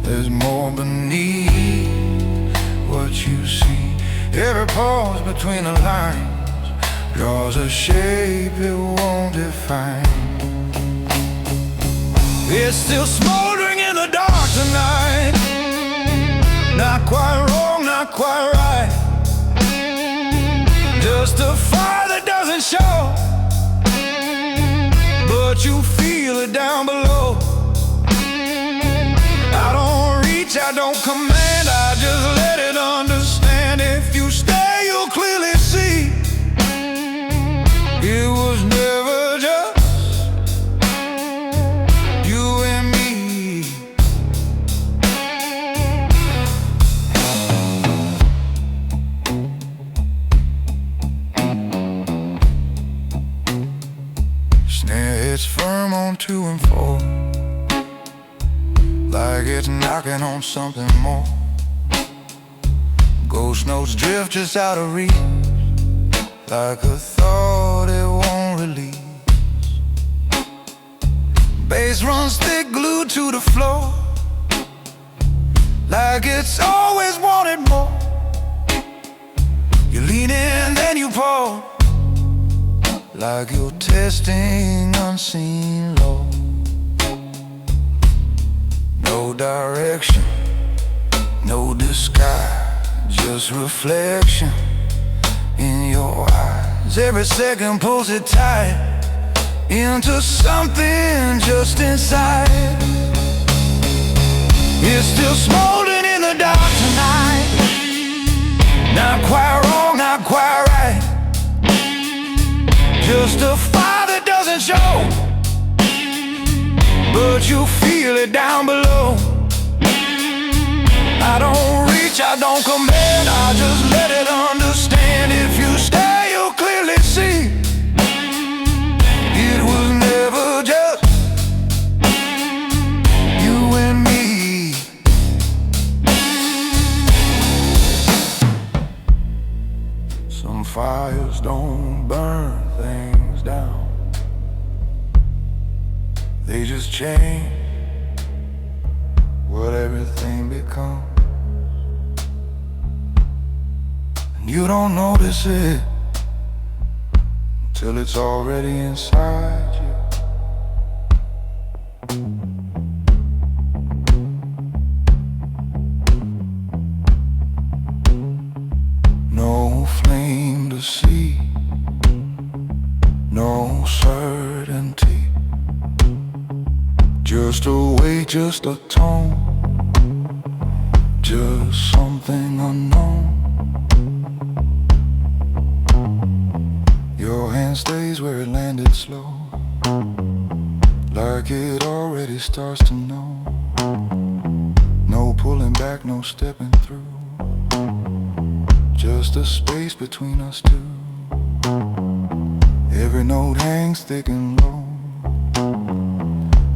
There's more beneath what you see. Every pause between the lines draws a shape it won't define. It's still smoldering in the dark tonight. Not quite wrong, not quite right. Just a fire that doesn't show, but you feel it down below. I don't reach, I don't command, I just let it understand. If you stay, you'll clearly see it was never just you and me. Snare hits firm on 2 and 4, like it's knocking on something more. Ghost notes drift just out of reach, like a thought it won't release. Bass runs thick, glued to the floor, like it's always wanted more. You lean in, then you pull, like you're testing unseen low. No direction, no disguise, just reflection in your eyes. Every second pulls it tight into something just inside. It's still smoldering in the dark tonight. Not quite wrong, not quite right. Just a fire that doesn't show, but you feel it down below. I don't reach, I don't command, I just let it understand. If you stay, you'll clearly see it was never just you and me. Some fires don't burn things down, they just change what everything becomes. And you don't notice it till it's already inside you. No flame to see, no certainty, just a weight, just a tone, just something unknown. Your hand stays where it landed slow, like it already starts to know. No pulling back, no stepping through, just a space between us two. Every note hangs thick and low,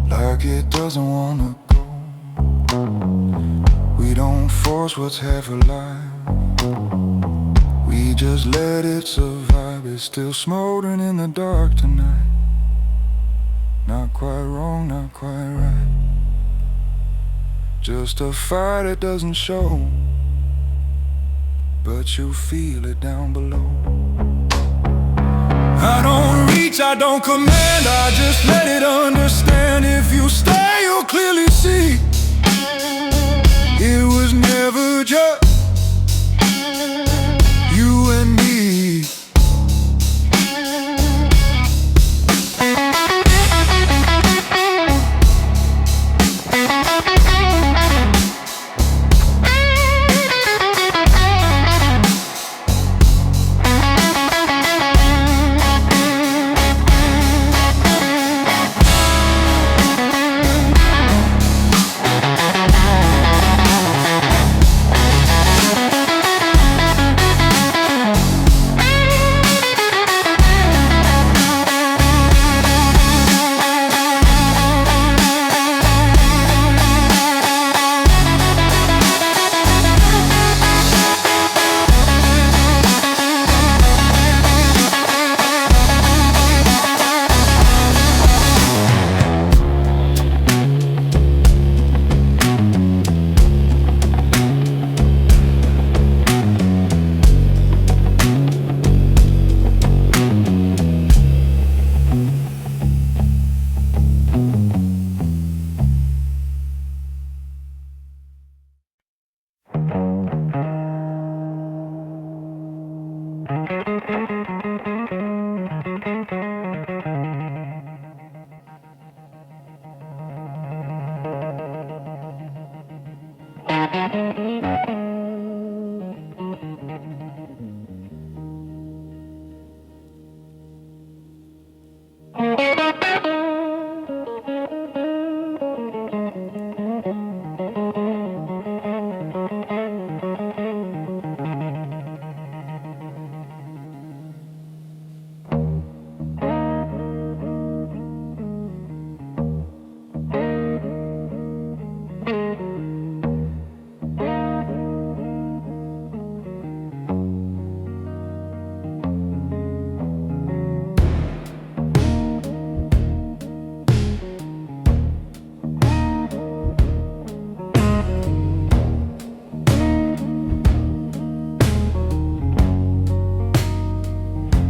like it doesn't wanna go. We don't force what's half alive, we just let it survive. It's still smoldering in the dark tonight. Not quite wrong, wrong, not quite right. Just a fire that doesn't show, but you feel it down below. I don't reach, I don't command, I just let it understand. If you stay, you'll clearly see it was never just you and me.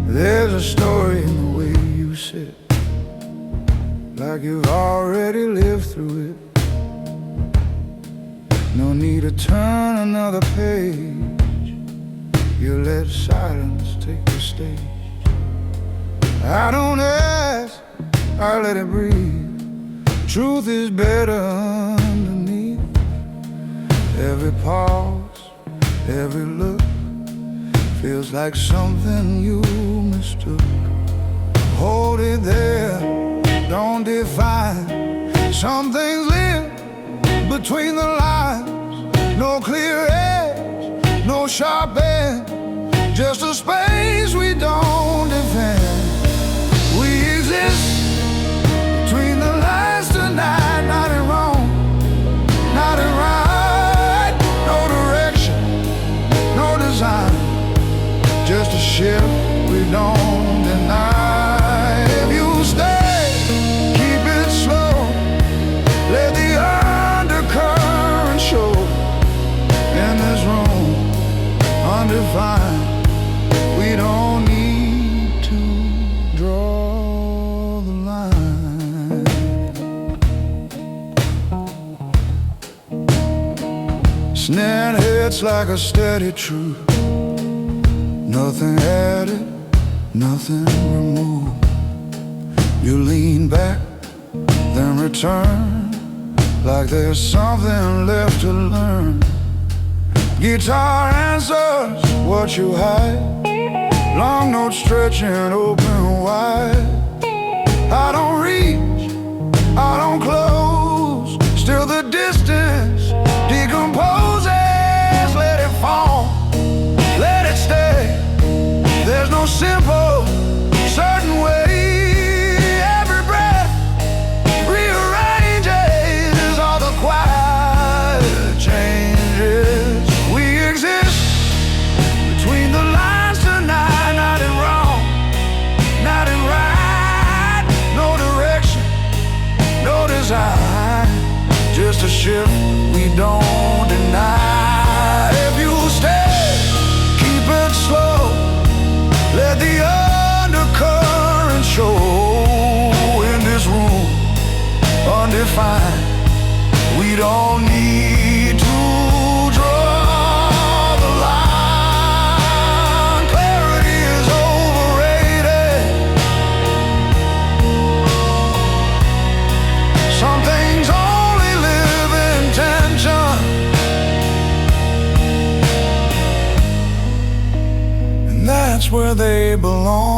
There's a story in the way you sit, like you've already lived through it. No need to turn another page, you let silence take the stage. I don't ask, I let it breathe. Truth is better underneath. Every pause, every look feels like something you mistook. Hold it there, don't define. Some things live between the lines. No clear edge, no sharp end, just a space we don't defend. We exist between the lines tonight. Not in wrong, not in right. No direction, no design, just a ship we don't deny. If you stay, keep it slow, let the undercurrent show. In this room, undefined, we don't need to draw the line. Snare hits like a steady truth. Nothing added, nothing removed. You lean back, then return, like there's something left to learn. Guitar answers what you hide, long notes stretching open wide. I don't reach, I don't close, still the distance decomposes. Let it fall, let it stay. There's no simple, certain way. Every breath rearranges all the quiet changes. We exist between the lines tonight. Not in wrong, not in right. No direction. just a shift we don't deny. If you stay, keep it slow, let the undercurrent show. In this room, undefined, we don't need to draw the line. Clarity is overrated. Some things only live in tension, and that's where they belong.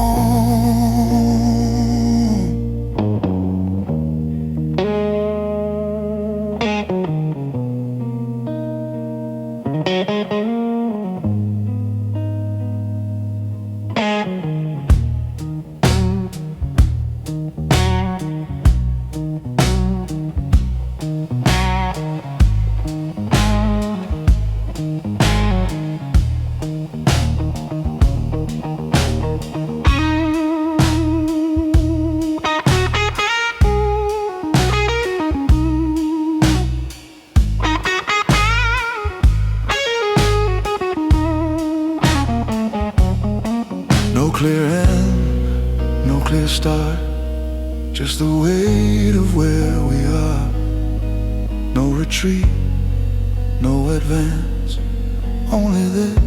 No clear end, no clear start, just the weight of where we are. No retreat, no advance, only this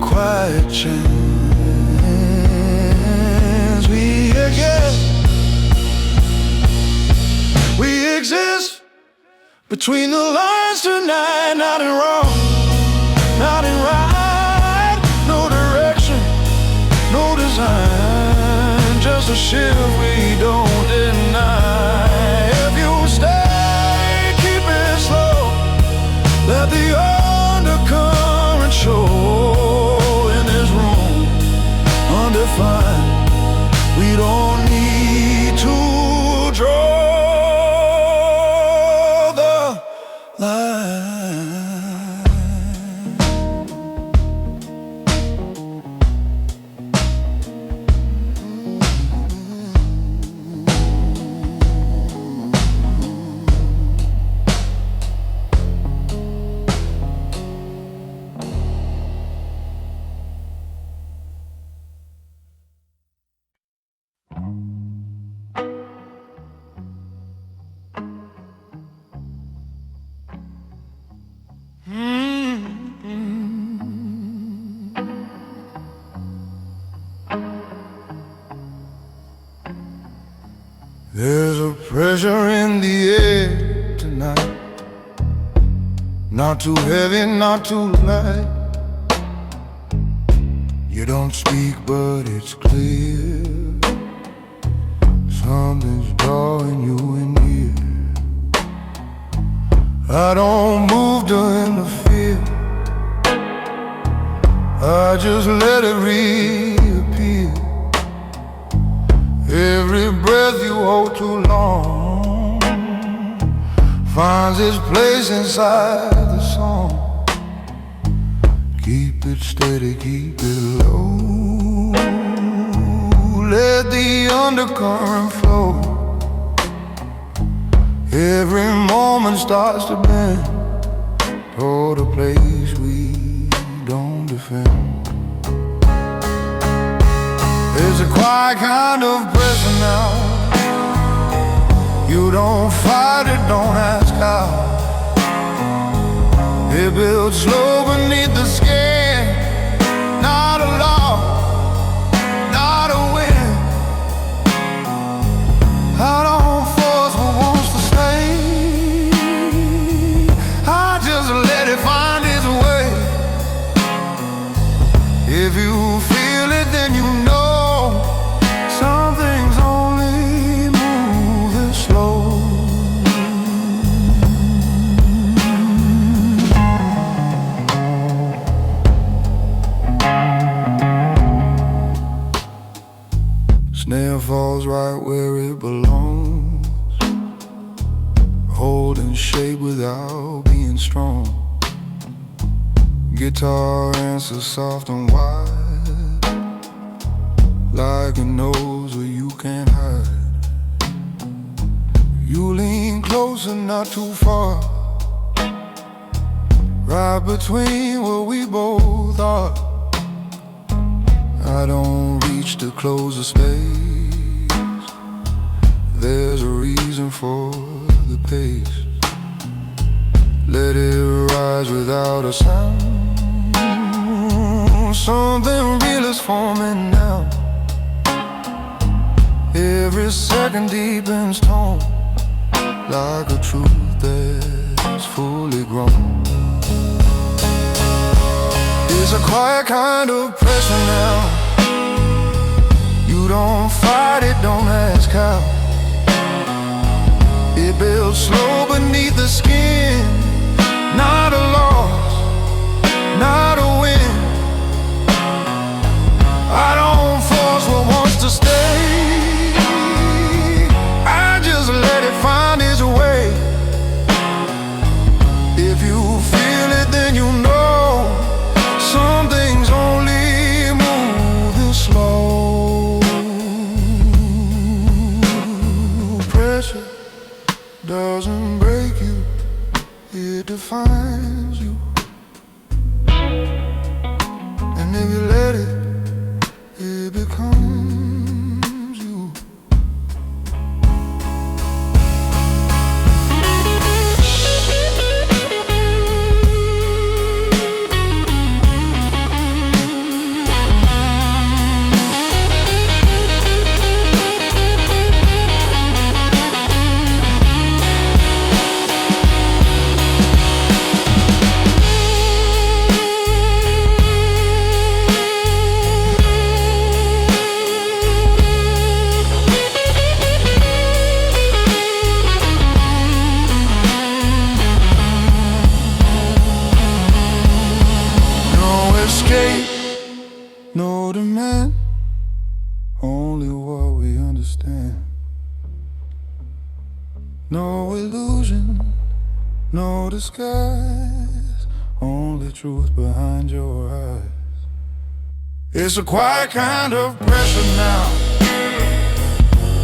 quiet chance. We exist between the lines tonight, not in wrong, not in right, no direction, no design, just a shift we don't deny. If you stay, keep it slow, let the undercurrent show. In this room, undefined, we don't need to draw the line. There's a pressure in the air tonight, not too heavy, not too light. You don't speak, but it's clear something's drawing you in here. I don't move to interfere, I just let it reappear. Every breath you hold too long finds its place inside the song. Keep it steady, keep it low, let the undercurrent flow. Every moment starts to bend toward a place we don't defend. There's a quiet kind of pressure now. You don't fight it, don't ask how. It builds slow beneath the skin. Not a law, not a win. I don't force what wants to stay, I just let it find its way. If you feel it, then you know something's only moving slow. Snare falls right where it belongs, holding shape without being strong. Guitar answers soft and wide, like a nose where you can't hide. You lean close and not too far, right between where we both are. I don't reach to close the space. There's a reason for the pace. Let it rise without a sound. Something real is forming now. Every second deepens tone, like a truth that's fully grown. It's a quiet kind of pressure now. You don't fight it, don't ask how. It builds slow beneath the skin. Not a loss, not a win. I don't force what wants to stay. I just let it find its way. If you feel it, then you know some things only move slow. Pressure doesn't break you, it defines you. And if you let it, it becomes you. No demand, only what we understand. No illusion, no disguise, only truth behind your eyes. It's a quiet kind of pressure now.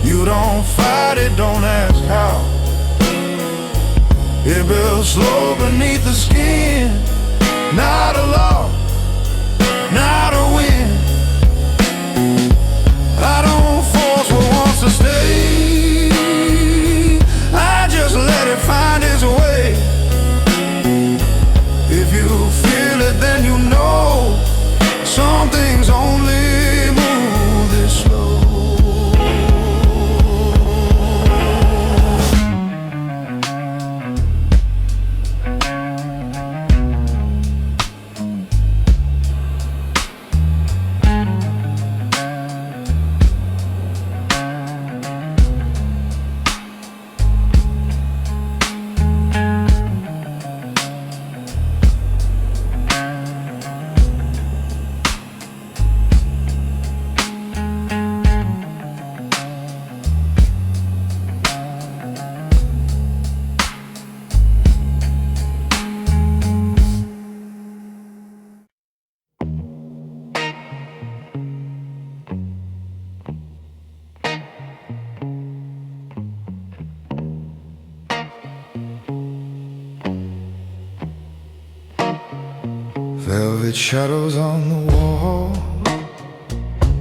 You don't fight it, don't ask how. It builds slow beneath the skin. Not a loss, not a win. I don't force what wants to stay. I just let it find its way. If you feel it, then you know some things only move this slow. Velvet shadows on the wall.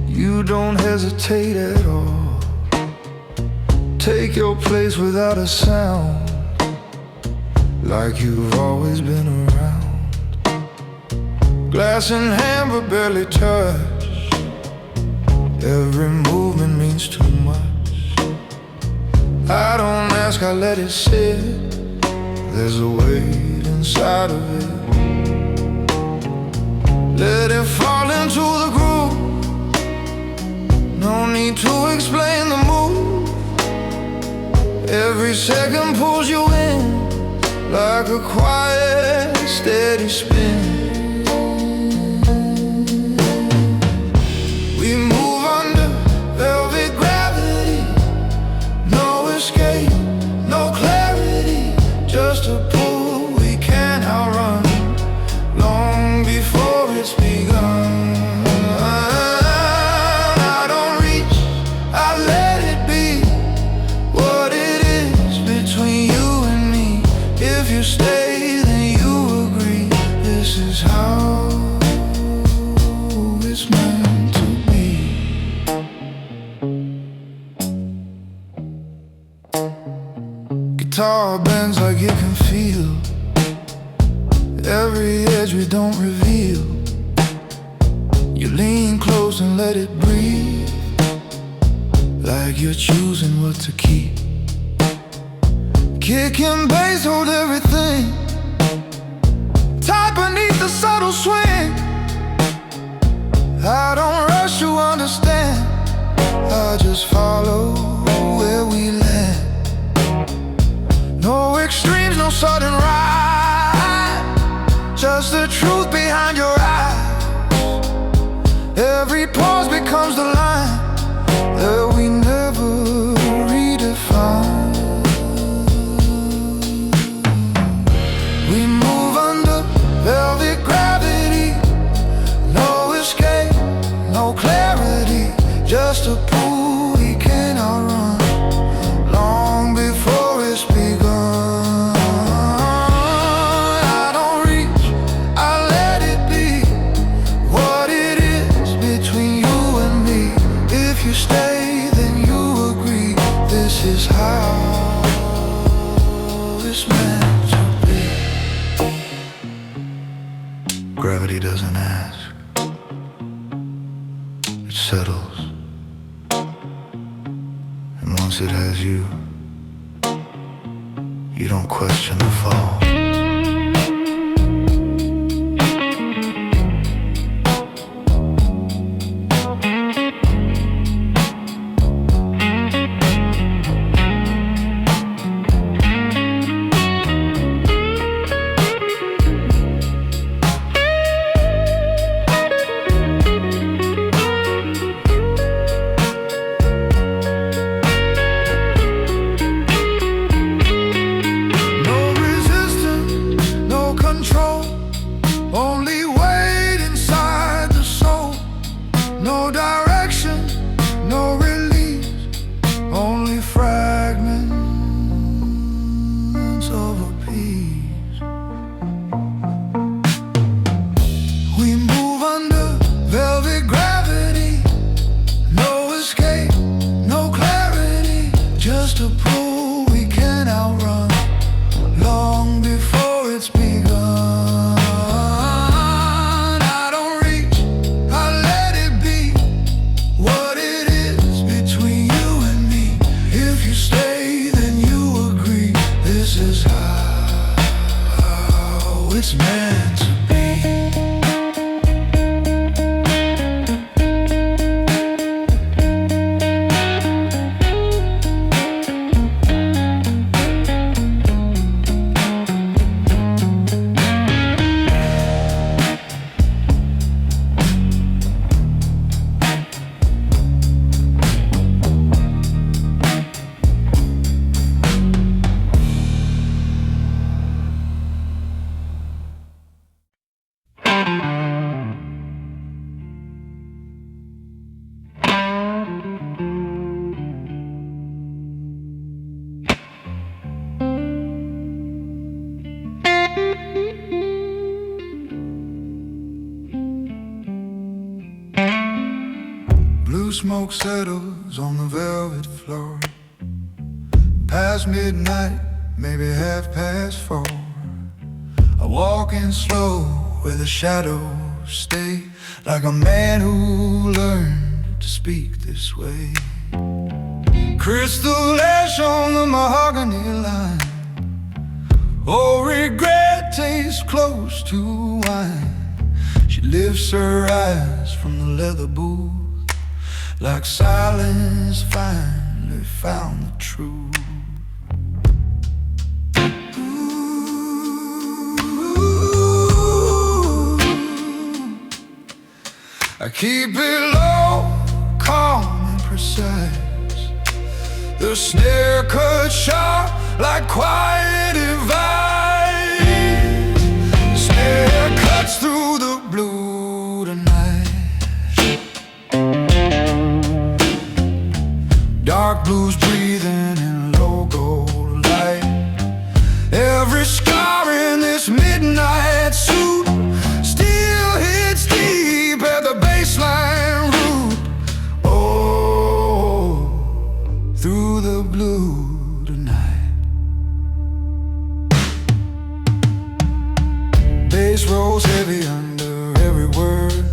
You don't hesitate at all. Take your place without a sound, like you've always been around. Glass in hand but barely touch. Every movement means too much. I don't ask, I let it sit. There's a weight inside of it. Let it fall into the groove. No need to explain the move. Every second pulls you in, like a quiet, steady spin. We move under velvet gravity. No escape, no clarity, just a pull we can't outrun. Long before it's begun, I don't reach, I let it be. What it is between you and guitar bends like it can feel every edge we don't reveal. You lean close and let it breathe, like you're choosing what to keep. Kick and bass hold everything, tight beneath the subtle swing. I don't rush to understand, I just follow where we land. No extremes, no sudden rise, just the truth behind your eyes. Every pause becomes the line that we never redefine. We move under velvet gravity, no escape, no clarity, just a pool we cannot run, long before it's begun. I don't reach, I let it be what it is between you and me. If you stay, then you agree, this is how it's meant to be. Gravity doesn't ask, it settles. And once it has you, you don't question the fall. Only weight inside the soul, no direction, no release, only fragments of a piece. We move under velvet gravity, no escape, no clarity, just a pull we can't outrun, long before it's begun. It's meant to be. Blue smoke settles on the velvet floor, past midnight, maybe 4:30. I walk in slow where the shadows stay, like a man who learned to speak this way. Crystal ash on the mahogany line, oh, regret tastes close to wine. She lifts her eyes from the leather booth, like silence finally found the truth. Ooh, I keep it low, calm and precise. The snare cuts sharp like quiet advice. The snare cuts through the blue tonight. Dark blues breathing in low gold light. Every scar in this midnight suit still hits deep at the baseline root. Oh, through the blue tonight. grows heavy under every word,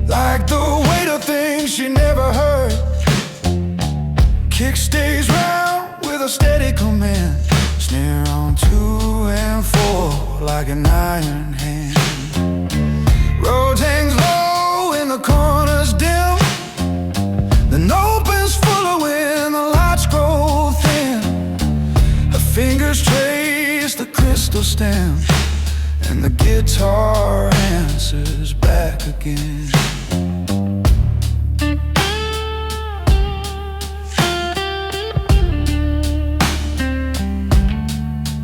like the weight of things she never heard. Kick stays round with a steady command, snare on 2 and 4 like an iron hand. Roads hangs low in the corners dim, then opens full of wind, the lights grow thin. Her fingers trace the crystal stem, and the guitar answers back again.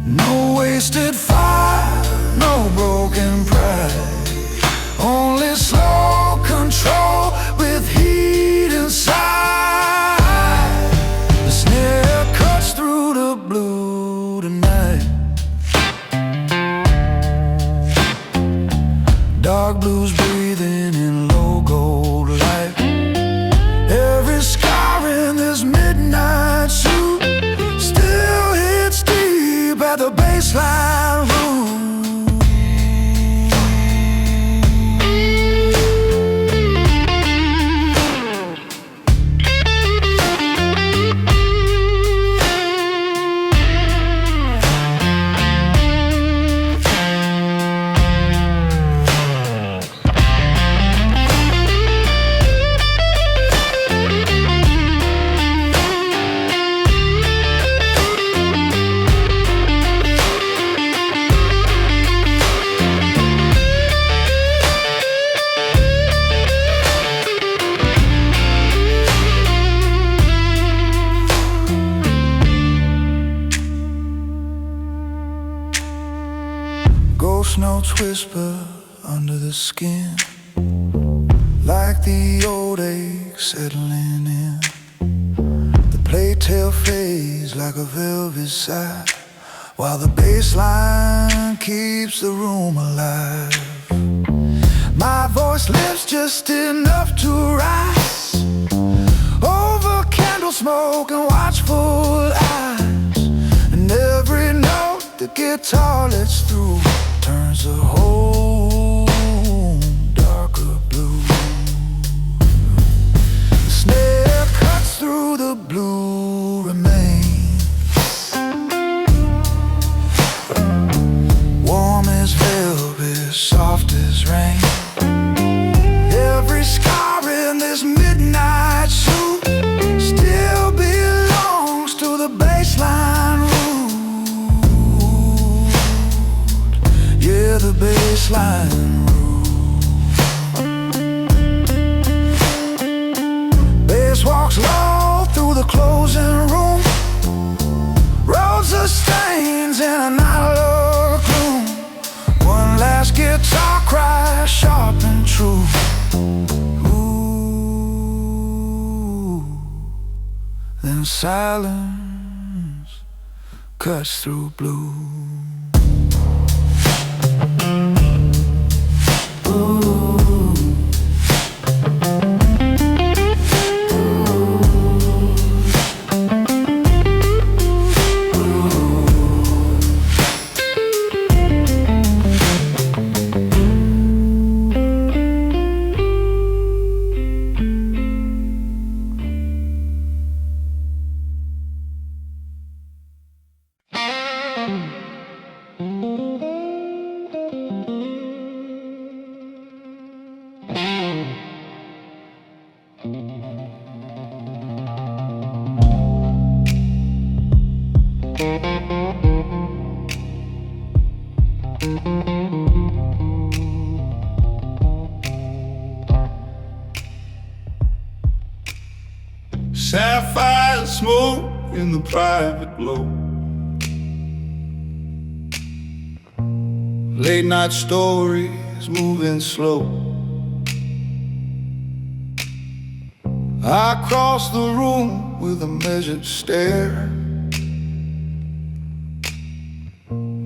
No wasted fire, no broken pride, only slow control with heat inside. The snare cuts through the blue tonight. Dark blues breathing in low gold light. Every scar in this midnight suit still hits deep at the baseline room. Ghost notes whisper under the skin, like the old ache settling in. The playtail fades like a velvet sigh, while the bass line keeps the room alive. My voice lifts just enough to rise over candle smoke and watchful eyes, and every note the guitar lets through turns the whole darker blue. The snare cuts through the blue remains, warm as velvet, soft as rain. Every scar in this midnight suit still belongs to the baseline root. Yeah, the baseline root. Bass walks low through the closing room, roads of stains in a night of gloom. One last guitar cry, sharp and true. Ooh, then silence cuts through blue. Sapphire smoke in the private glow, late night stories moving slow. I cross the room with a measured stare,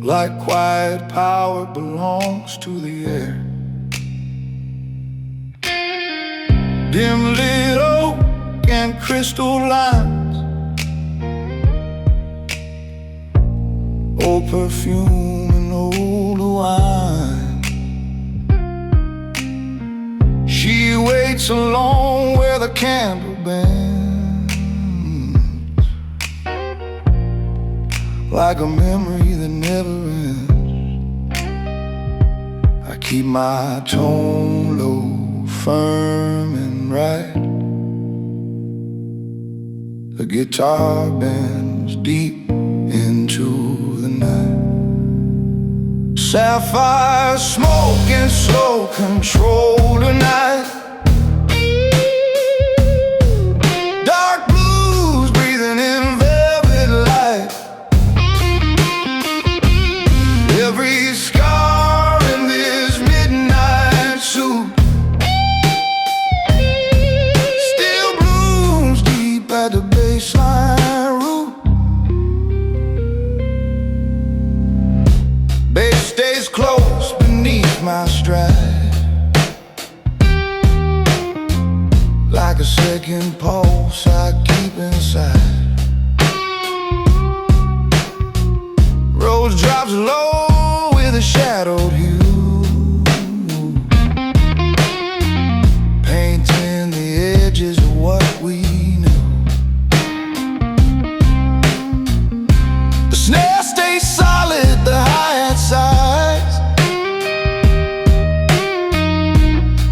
like quiet power belongs to the air. Dim lit oak and crystal lines, old perfume and old wine. nights alone where the candle bends, like a memory that never ends. I keep my tone low, firm and right. The guitar bends deep into the night. Sapphire smoke and slow control tonight. Dark blues breathing in velvet light. Every scar in this midnight suit still blooms deep at the baseline root. Bass stays close beneath my stride, like a second pulse I keep inside. Rose drops low with a shadowed hue, painting the edges of what we knew. The snare stays solid, the hi-hat sighs.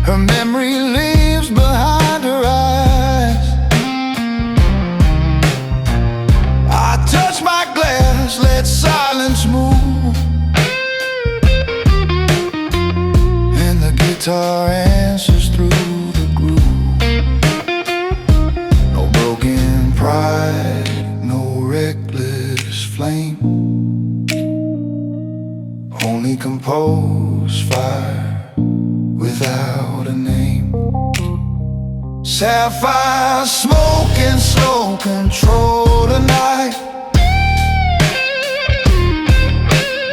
Her memory leaves behind her eyes. I touch my glass, let silence move, and the guitar answers through the groove. No broken pride, no reckless flame, only composed fire without a name. Sapphire smoke and slow control tonight.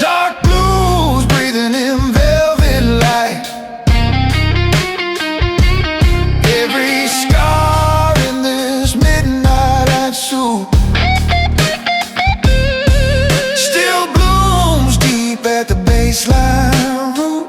Dark blues breathing in velvet light. Every scar in this midnight suit still blooms deep at the baseline root.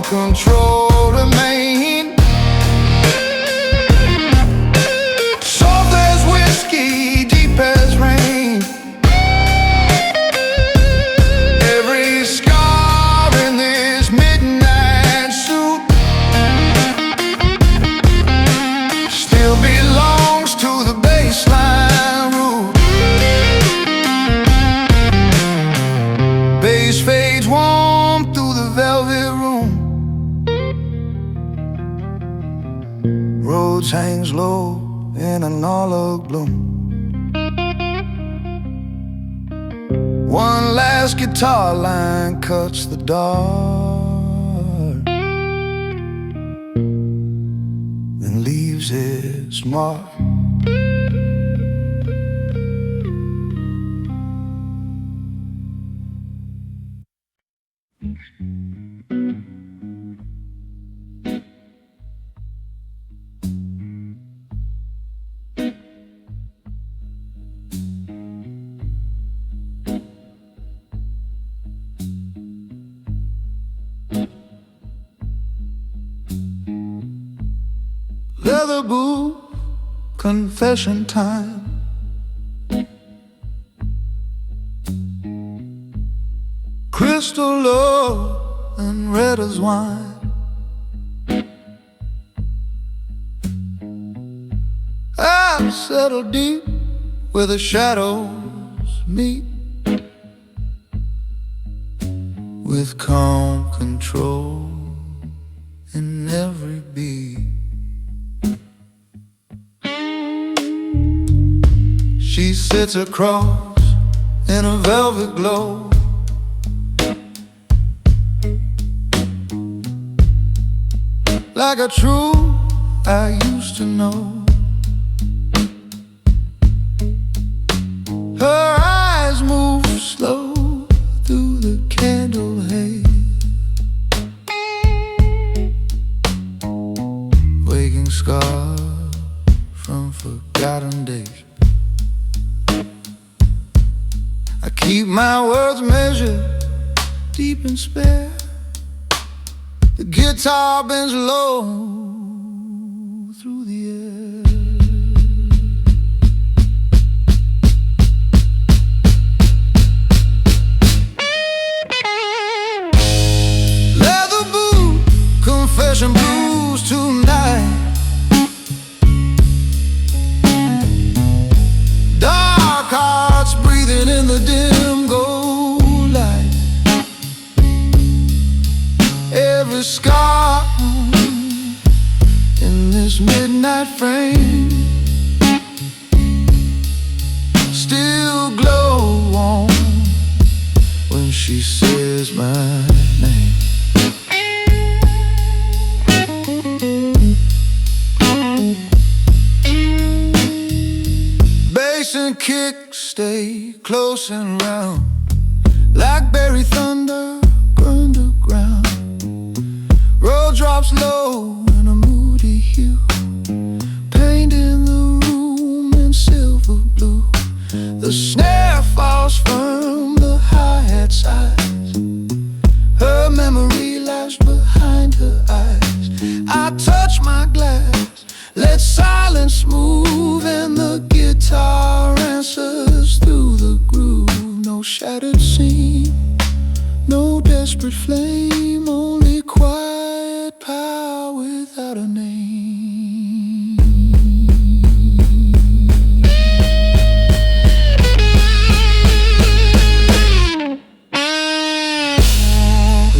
Control remain, soft as whiskey, deep as rain. Every scar in this midnight suit still belongs to the baseline root. Bass fades warm through the velvet room. Rhodes hangs low in an olive bloom. One last guitar line cuts the dark, then leaves its mark. Leather booth, confession time. Crystal love and red as wine. I've settled deep where the shadows meet, with calm control in every beat. She sits across in a velvet glow, like a truth I used to know. Her eyes move slow through the candle haze, waking scars from forgotten days. I keep my words measured, deep and spare. The guitar bends low through the air. Leather boot, confession blues tonight. Dark hearts breathing in the dim gold light. Every scar in this midnight frame still glow warm when she says my name. Bass and kick stay close and round, like buried thunder underground. Roll drops low in a moody hue, paint in the room in silver blue. The snare falls from the hi-hat's eyes. Her memory lashed behind her eyes. I touch my glass, let silence move, and the guitar answers through the groove. No shattered scene, no desperate flame, only quiet power without a name.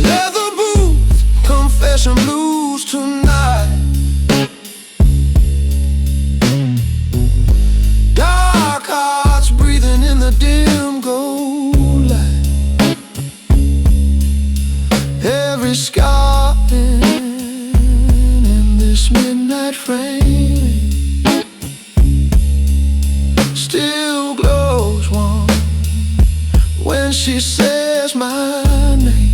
Leather boots, confession blues tonight. Dark hearts breathing in the dim gold light. Every scar in this midnight frame still glows warm when she says my name.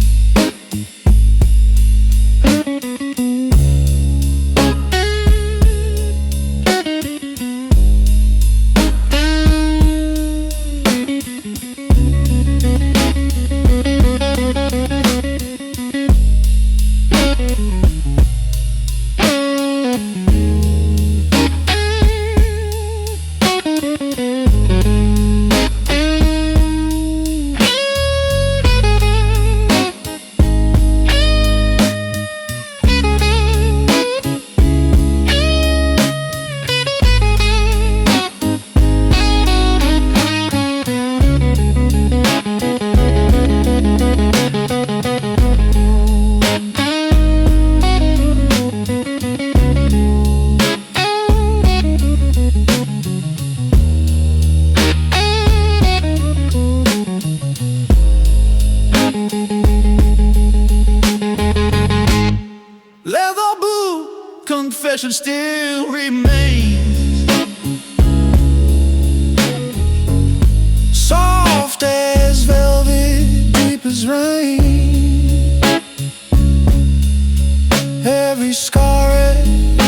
Leather boot, confession still remains, soft as velvet, deep as rain. Every scar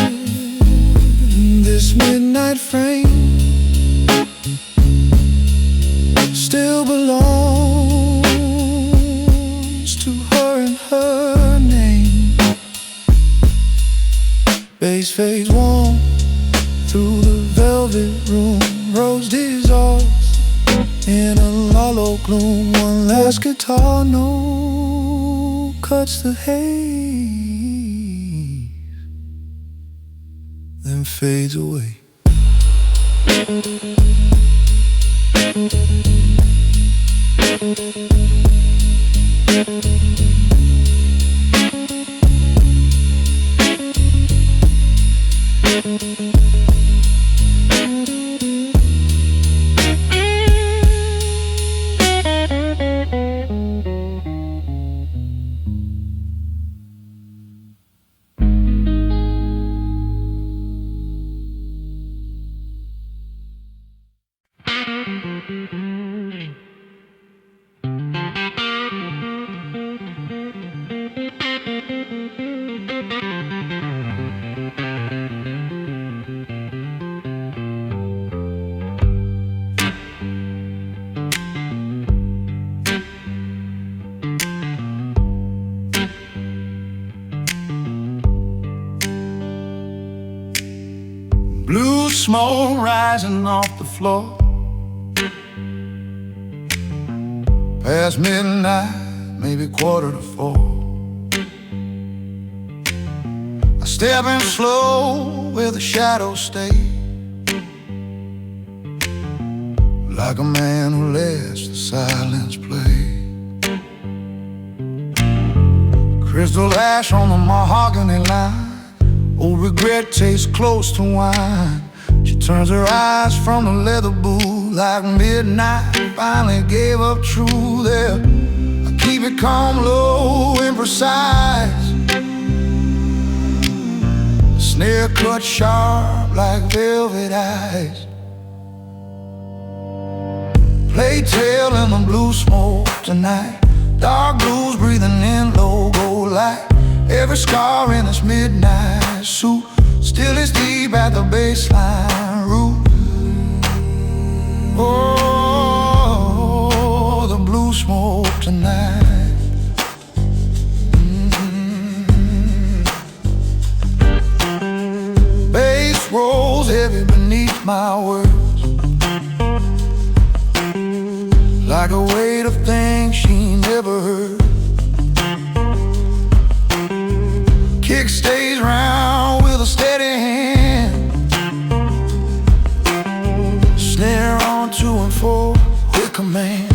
in this midnight frame still belongs to her and her name. Bass fades warm through the velvet room. Rose dissolves in a hollow gloom. One last guitar note cuts the haze, then fades away. smoke rising off the floor. Past midnight, maybe 3:45. I step in slow where the shadows stay, like a man who lets the silence play. Crystal ash on the mahogany line, old regret tastes close to wine. She turns her eyes from the leather booth like midnight finally gave up true there. I keep it calm, low and precise. Snare cut sharp like velvet eyes. Play tail in the blue smoke tonight. Dark blues breathing in logo light. Every scar in this midnight suit still is deep at the baseline root. Oh, the blue smoke tonight. Bass rolls heavy beneath my words, like a weight of things she never heard. Kick stays round with a steady hand. Snare on 2 and 4 with command.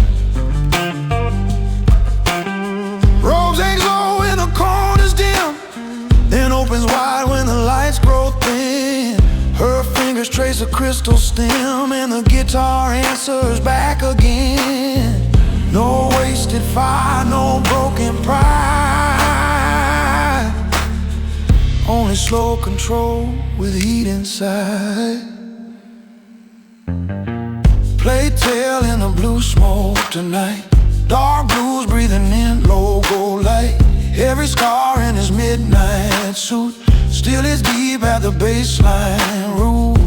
Robes hangs low when the corner's dim, then opens wide when the lights grow thin. Her fingers trace a crystal stem and the guitar answers back again. No wasted fire, no broken pride, only slow control with heat inside. Play tail in the blue smoke tonight. Dark blues breathing in logo light. Every scar in his midnight suit still is deep at the baseline root.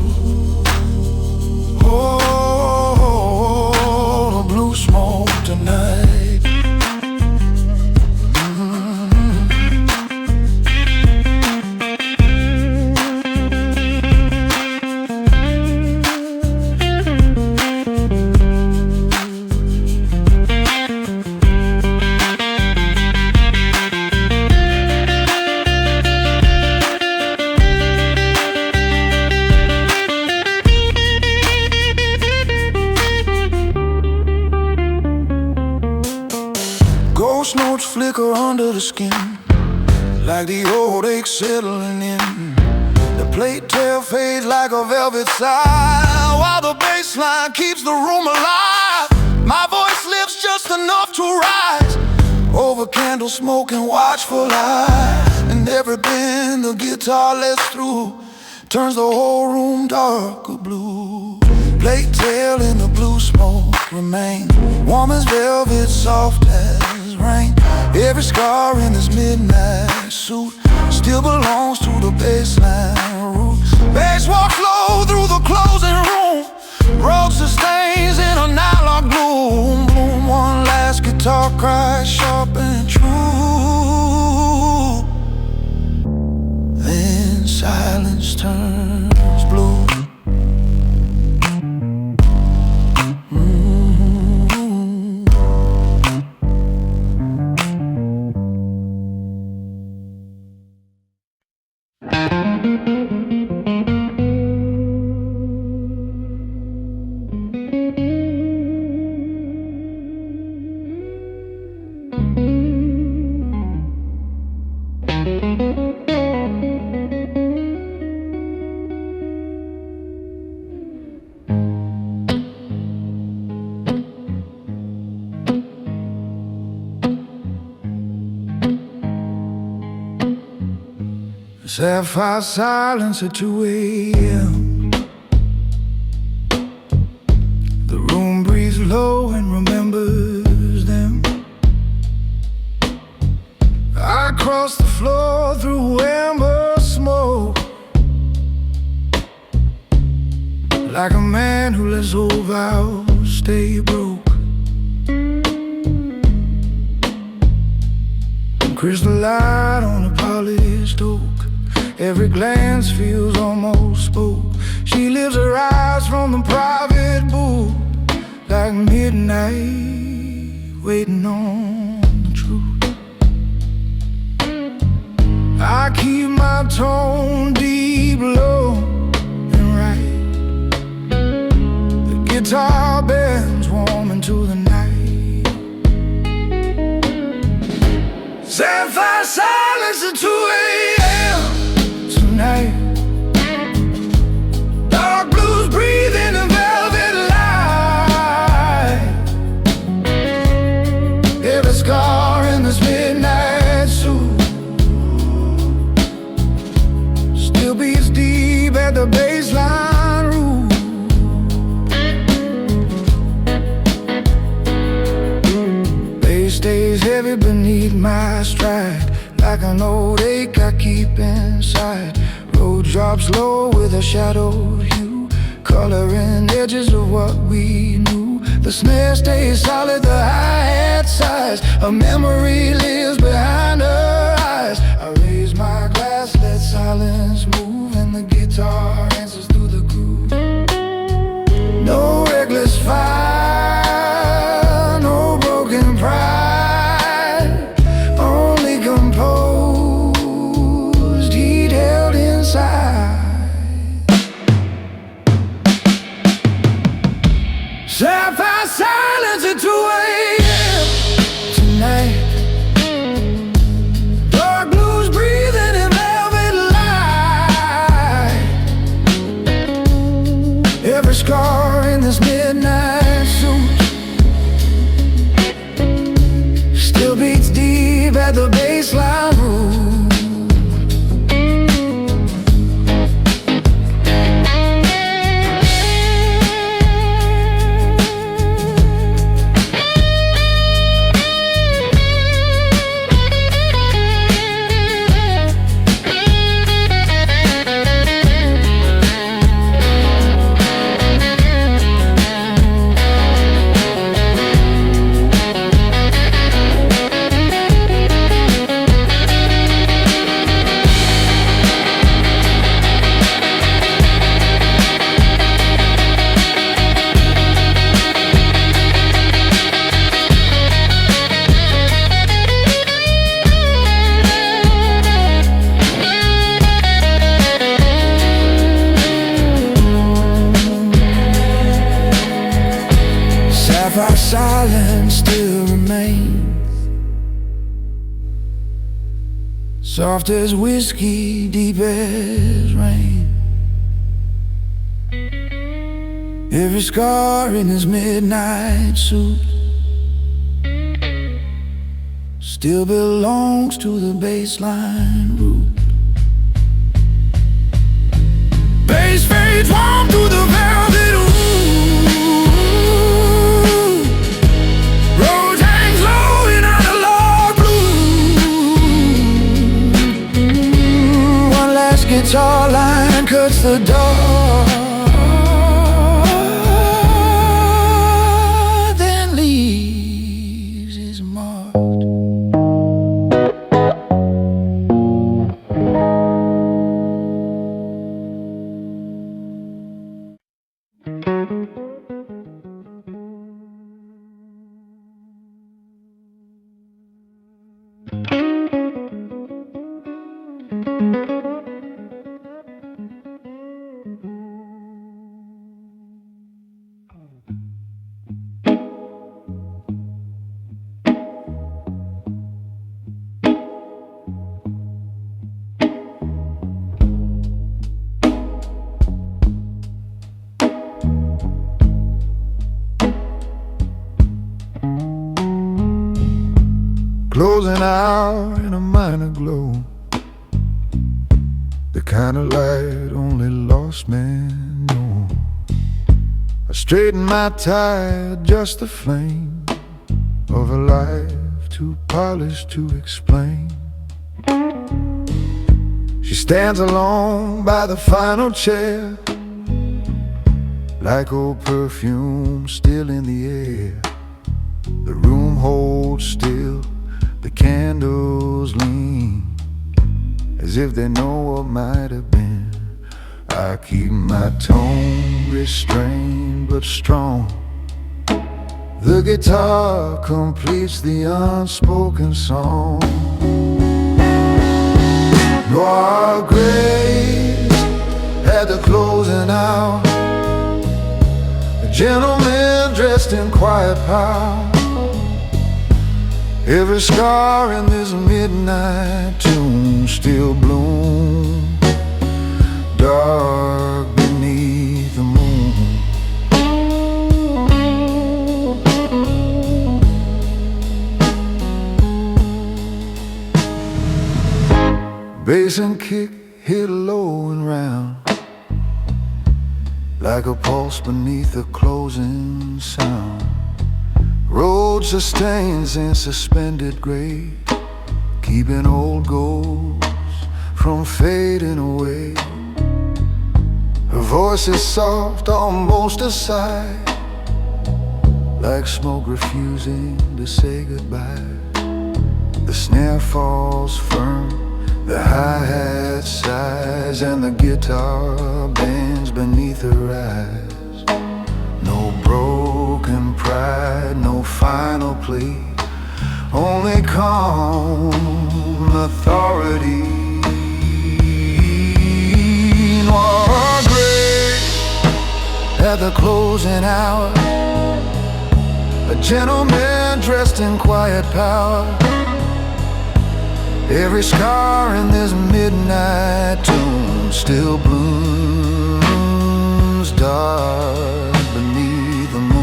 Oh, the blue smoke tonight. Ghost notes flicker under the skin, like the old ache settling in. The plate tail fades like a velvet sigh, while the bass line keeps the room alive. My voice lifts just enough to rise over candle smoke and watchful eye. And every bend the guitar lets through turns the whole room darker blue. Plate tail in the blue smoke remain, warm as velvet, soft as rain. Every scar in this midnight suit still belongs to the baseline root. Bass walks low through the closing room, rugs the stains in a nylon gloom. Bloom, one last guitar cry, sharp and true. Then silence turns blue. Sapphire silence at 2 a.m. The room breathes low and remembers them. I cross the floor through amber smoke, like a man who lets old vows stay broke. Crystal light on a polished oak, every glance feels almost spoke. She lives her eyes from the private booth, like midnight, waiting on the truth. I keep my tone deep, low, and right. The guitar bends warm into the night. Sapphire silence at 2 a.m. tonight. Dark blues breathing in velvet light. Every scar in this midnight suit still beats deep at the baseline root. Bass stays heavy beneath my stride, like an old ache I keep inside. Road drops low with a shadowed hue, coloring edges of what we knew. The snare stays solid, the hi-hat sighs. A memory lives behind her eyes. I raise my glass, let silence move, and the guitar answers through the groove. No reckless fire, no broken pride, only composed, heat held inside. Sapphire silence at 2 a.m. tonight. Dark blues breathing in velvet light. Every scar in this midnight suit still beats deep at the baseline root. Sapphire silence still remains, soft as whiskey, deep as rain. Every scar in his midnight suit still belongs to the baseline root. Bass fades warm through the velvet ooh. Road hangs low in analog blue. One last guitar line cuts the door, then leaves his mark. Closing out in a minor glow, the kind of light only lost men know. I straighten my tie, adjust the flame of a life too polished to explain. She stands alone by the final chair, like old perfume still in the air. The room holds still, the candles lean, as if they know what might have been. I keep my tone restrained but strong. The guitar completes the unspoken song. Noir grace at the closing hour, a gentleman dressed in quiet power. Every scar in this midnight tomb still blooms dark beneath the moon. Bass and kick hit low and round, like a pulse beneath the closing sound. Road sustains in suspended grade, keeping old ghosts from fading away. Her voice is soft, almost a sigh, like smoke refusing to say goodbye. The snare falls firm, the hi-hat sighs, and the guitar bends beneath her eyes. No broken pride, no final plea, only calm authority. Noir grace at the closing hour, a gentleman dressed in quiet power. Every scar in this midnight tomb still blooms dark beneath the moon.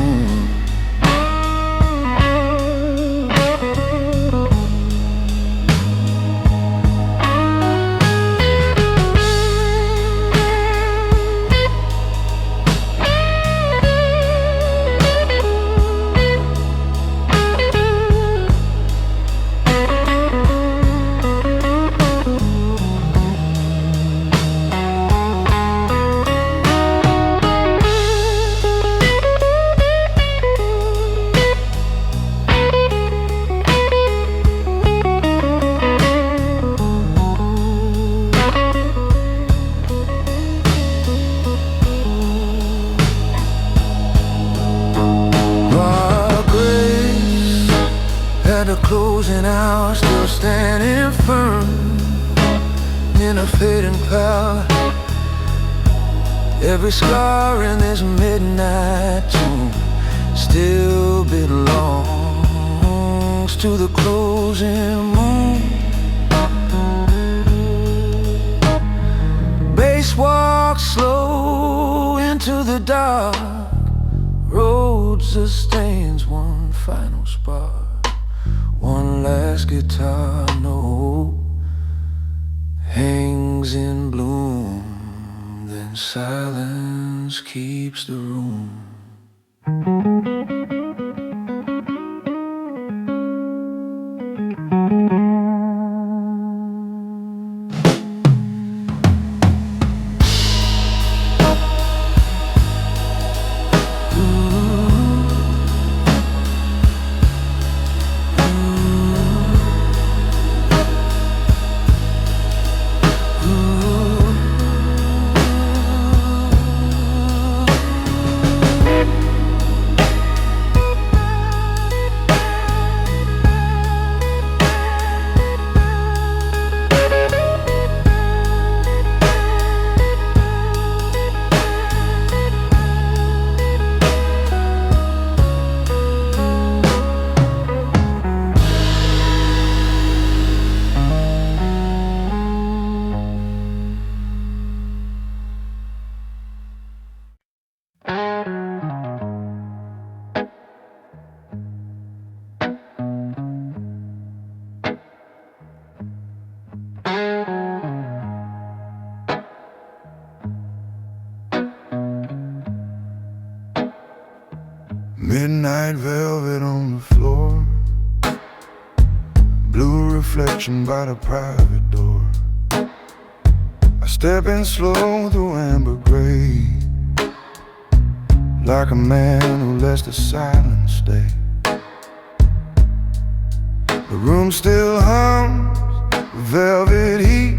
At the closing hour, still standing firm in a fading cloud. Every scar in this midnight tomb still belongs to the closing moon. Bass walks slow into the dark. Road sustains one final spark. One last guitar note hangs in bloom, then silence keeps the room. Midnight velvet on the floor, blue reflection by the private door. I step in slow through amber gray, like a man who lets the silence stay. The room still hums with velvet heat.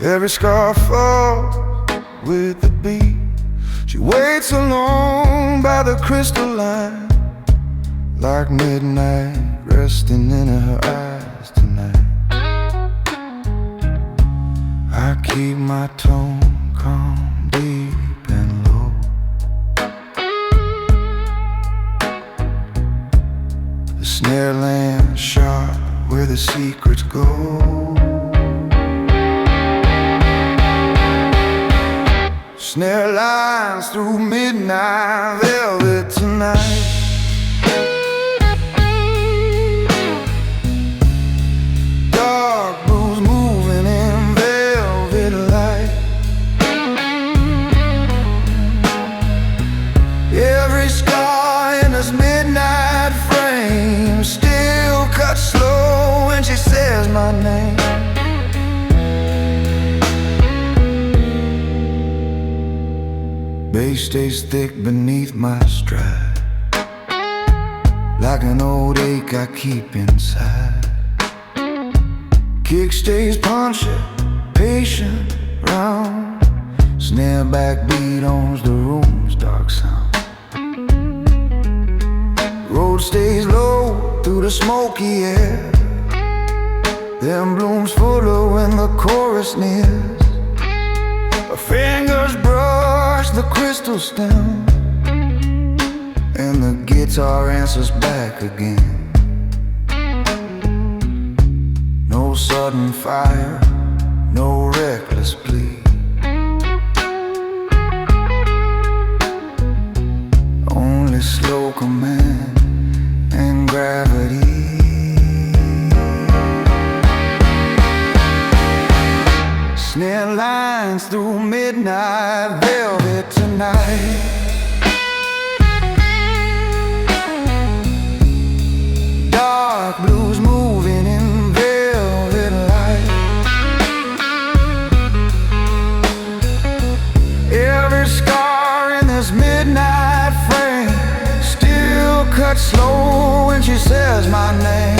Every scar falls with the beat. She waits alone by the crystalline, like midnight resting in her eyes tonight. I keep my tone calm, deep and low. The snare lands sharp where the secrets go. Snare lines through midnight velvet tonight. Dark blues moving in velvet light. Every scar in this midnight frame still cuts slow when she says my name. Bass stays thick beneath my stride, like an old ache I keep inside. Kick stays punchy, patient, round. Snare backbeat owns the room's dark sound. Road stays low through the smoky air. Them blooms fuller when the chorus nears. Her fingers brush the crystal stem, and the guitar answers back again. No sudden fire, no reckless plea. Only slow command and gravity. Snare lines through midnight velvet tonight. Dark blues moving in velvet light. Every scar in this midnight frame still cuts slow when she says my name.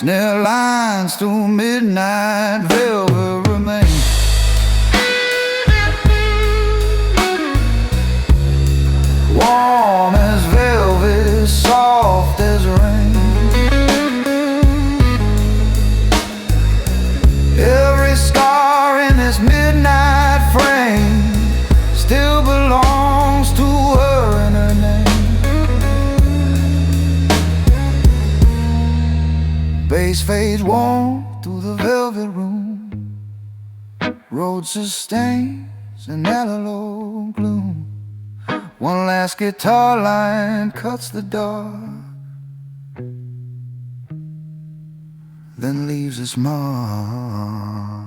Snare lines through midnight velvet remain. Warm as velvet, soft as rain. Every scar in this midnight frame still belongs to her and her name. Bass fades warm through the velvet room. Road sustains an analog gloom. One last guitar line cuts the dark, then leaves its mark.